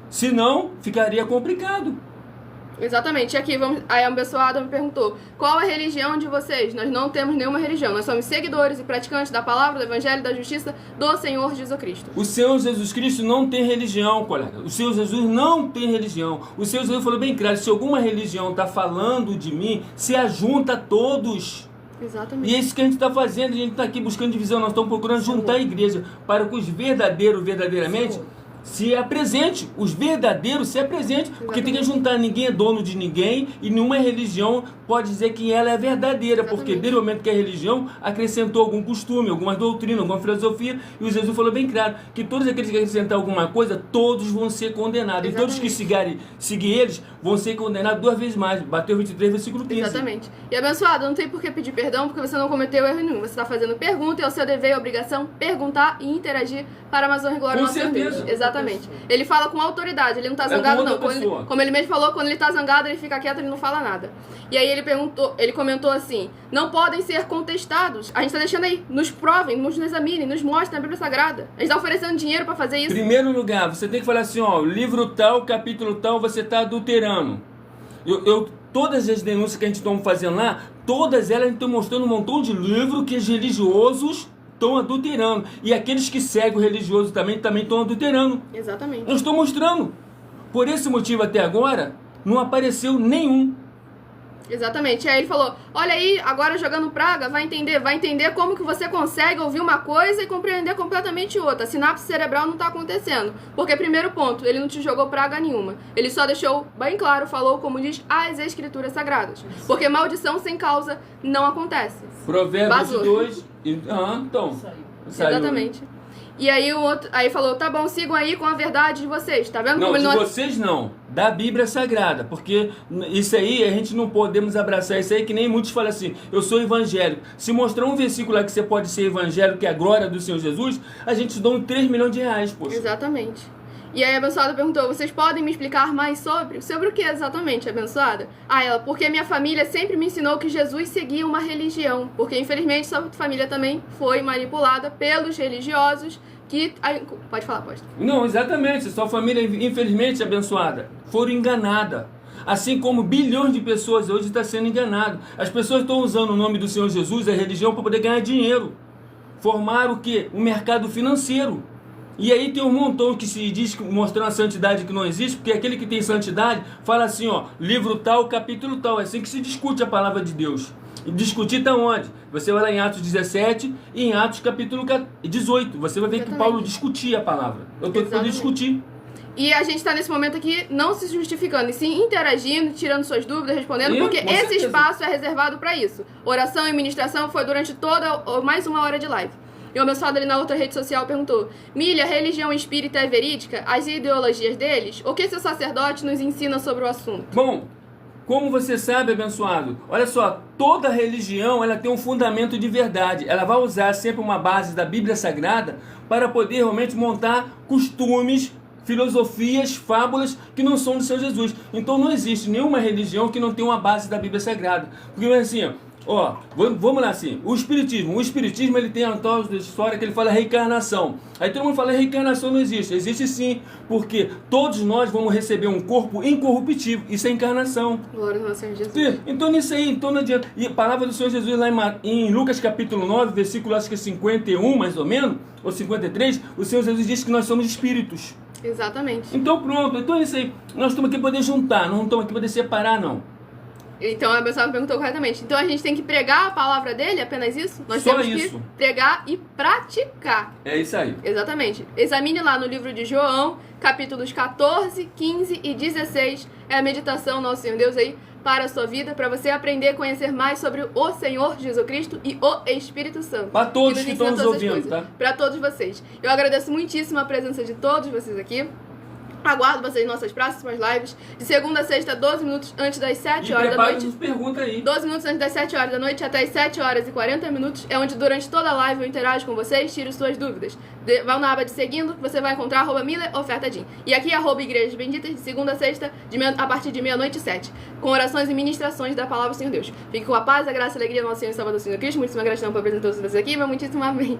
Senão, ficaria complicado. Exatamente. E aqui, aí a abençoada me perguntou, qual a religião de vocês? Nós não temos nenhuma religião. Nós somos seguidores e praticantes da palavra, do evangelho, da justiça do Senhor Jesus Cristo. O Senhor Jesus Cristo não tem religião, colega. O Senhor Jesus não tem religião. O Senhor Jesus falou bem claro, se alguma religião está falando de mim, se ajunta a todos. Exatamente. E é isso que a gente está fazendo, a gente está aqui buscando divisão, nós estamos procurando juntar a igreja para que os verdadeiramente se apresente, os verdadeiros se apresentem, porque tem que juntar, ninguém é dono de ninguém e nenhuma religião pode dizer que ela é verdadeira, porque desde o momento que a religião acrescentou algum costume, alguma doutrina, alguma filosofia, e o Jesus falou bem claro, que todos aqueles que acrescentar alguma coisa, todos vão ser condenados. E todos que seguir eles vão ser condenados 2 vezes mais. Mateus 23, versículo 15. Exatamente. E abençoado, não tem por que pedir perdão, porque você não cometeu erro nenhum. Você está fazendo pergunta e é o seu dever e obrigação perguntar e interagir para a mais honra e glória do nosso Deus. Exatamente. Ele fala com autoridade, ele não está zangado não. Como ele mesmo falou, quando ele está zangado, ele fica quieto, ele não fala nada. E aí ele comentou assim, não podem ser contestados. A gente está deixando aí, nos provem, nos examinem, nos mostrem na Bíblia Sagrada. A gente está oferecendo dinheiro para fazer isso. Em primeiro lugar, você tem que falar assim, ó, livro tal, capítulo tal, você está adulterando. Todas as denúncias que a gente está fazendo lá, todas elas estão mostrando um montão de livros que os religiosos estão adulterando. E aqueles que seguem o religioso também estão adulterando. Exatamente. Eu estou mostrando. Por esse motivo, até agora, não apareceu nenhum. Exatamente. Aí ele falou, olha aí, agora jogando praga, vai entender como que você consegue ouvir uma coisa e compreender completamente outra. A sinapse cerebral não está acontecendo. Porque, primeiro ponto, ele não te jogou praga nenhuma. Ele só deixou bem claro, falou como diz as Escrituras Sagradas. Porque maldição sem causa não acontece. Provérbios 2... então... Saiu. Exatamente. E aí aí falou, tá bom, sigam aí com a verdade de vocês, tá vendo? Não, como ele não... vocês não, da Bíblia Sagrada, porque isso aí, a gente não podemos abraçar isso aí, que nem muitos falam assim, eu sou evangélico. Se mostrar um versículo lá que você pode ser evangélico, que é a glória do Senhor Jesus, a gente dá 3 milhões de reais, poxa. Exatamente. E aí a abençoada perguntou, vocês podem me explicar mais sobre? Sobre o que exatamente, abençoada? Ela, porque minha família sempre me ensinou que Jesus seguia uma religião, porque infelizmente sua família também foi manipulada pelos religiosos que... Pode falar, pode. Não, exatamente, sua família, infelizmente, abençoada, foram enganadas. Assim como bilhões de pessoas hoje estão sendo enganadas. As pessoas estão usando o nome do Senhor Jesus, a religião, para poder ganhar dinheiro. Formaram o quê? Um mercado financeiro. E aí tem um montão que se diz mostrando a santidade que não existe, porque aquele que tem santidade fala assim, ó, livro tal, capítulo tal. É assim que se discute a palavra de Deus. E discutir tá onde? Você vai lá em Atos 17 e em Atos capítulo 18. Você vai ver que Paulo discutia a palavra. Eu estou tentando discutir. E a gente está nesse momento aqui não se justificando, e sim interagindo, tirando suas dúvidas, respondendo, porque esse espaço é reservado para isso. Oração e ministração foi durante mais 1 hora de live. E o abençoado ali na outra rede social perguntou, Milha, a religião espírita é verídica? As ideologias deles? O que seu sacerdote nos ensina sobre o assunto? Bom, como você sabe, abençoado, olha só, toda religião ela tem um fundamento de verdade. Ela vai usar sempre uma base da Bíblia Sagrada para poder realmente montar costumes, filosofias, fábulas que não são do Senhor Jesus. Então não existe nenhuma religião que não tenha uma base da Bíblia Sagrada. Porque assim, ó, vamos lá assim, o espiritismo ele tem a tal história que ele fala reencarnação. Aí todo mundo fala reencarnação não existe. Existe sim, porque todos nós vamos receber um corpo incorruptível. Isso é encarnação. Glória ao Senhor Jesus. Sim, então nisso aí, então não adianta. E a palavra do Senhor Jesus lá em Lucas capítulo 9, versículo acho que é 51 mais ou menos, ou 53, o Senhor Jesus diz que nós somos espíritos. Exatamente. Então pronto, então é isso aí. Nós estamos aqui para poder juntar, não estamos aqui para poder separar não. Então a pessoa me perguntou corretamente. Então a gente tem que pregar a palavra dele, apenas isso? Nós Só temos isso. que pregar e praticar. É isso aí. Exatamente. Examine lá no livro de João, capítulos 14, 15 e 16. É a meditação Nosso Senhor Deus aí para a sua vida, para você aprender a conhecer mais sobre o Senhor Jesus Cristo e o Espírito Santo. Para todos que estão nos ouvindo, tá? Para todos vocês. Eu agradeço muitíssimo a presença de todos vocês aqui. Aguardo vocês em nossas próximas lives, de segunda a sexta, 12 minutos antes das 7 horas da noite. Pergunta aí. 12 minutos antes das 7 horas da noite até as 7 horas e 40 minutos, é onde durante toda a live eu interajo com vocês, tiro suas dúvidas. Vai na aba de seguindo, você vai encontrar @MillerOfertaDin. E aqui @Igrejas Benditas, de segunda a sexta, a partir de meia-noite e 7, com orações e ministrações da palavra do Senhor Deus. Fique com a paz, a graça e a alegria do nosso Senhor e Salvador Senhor Cristo. Muitíssima gratidão por apresentar vocês aqui, mas muitíssimo amém.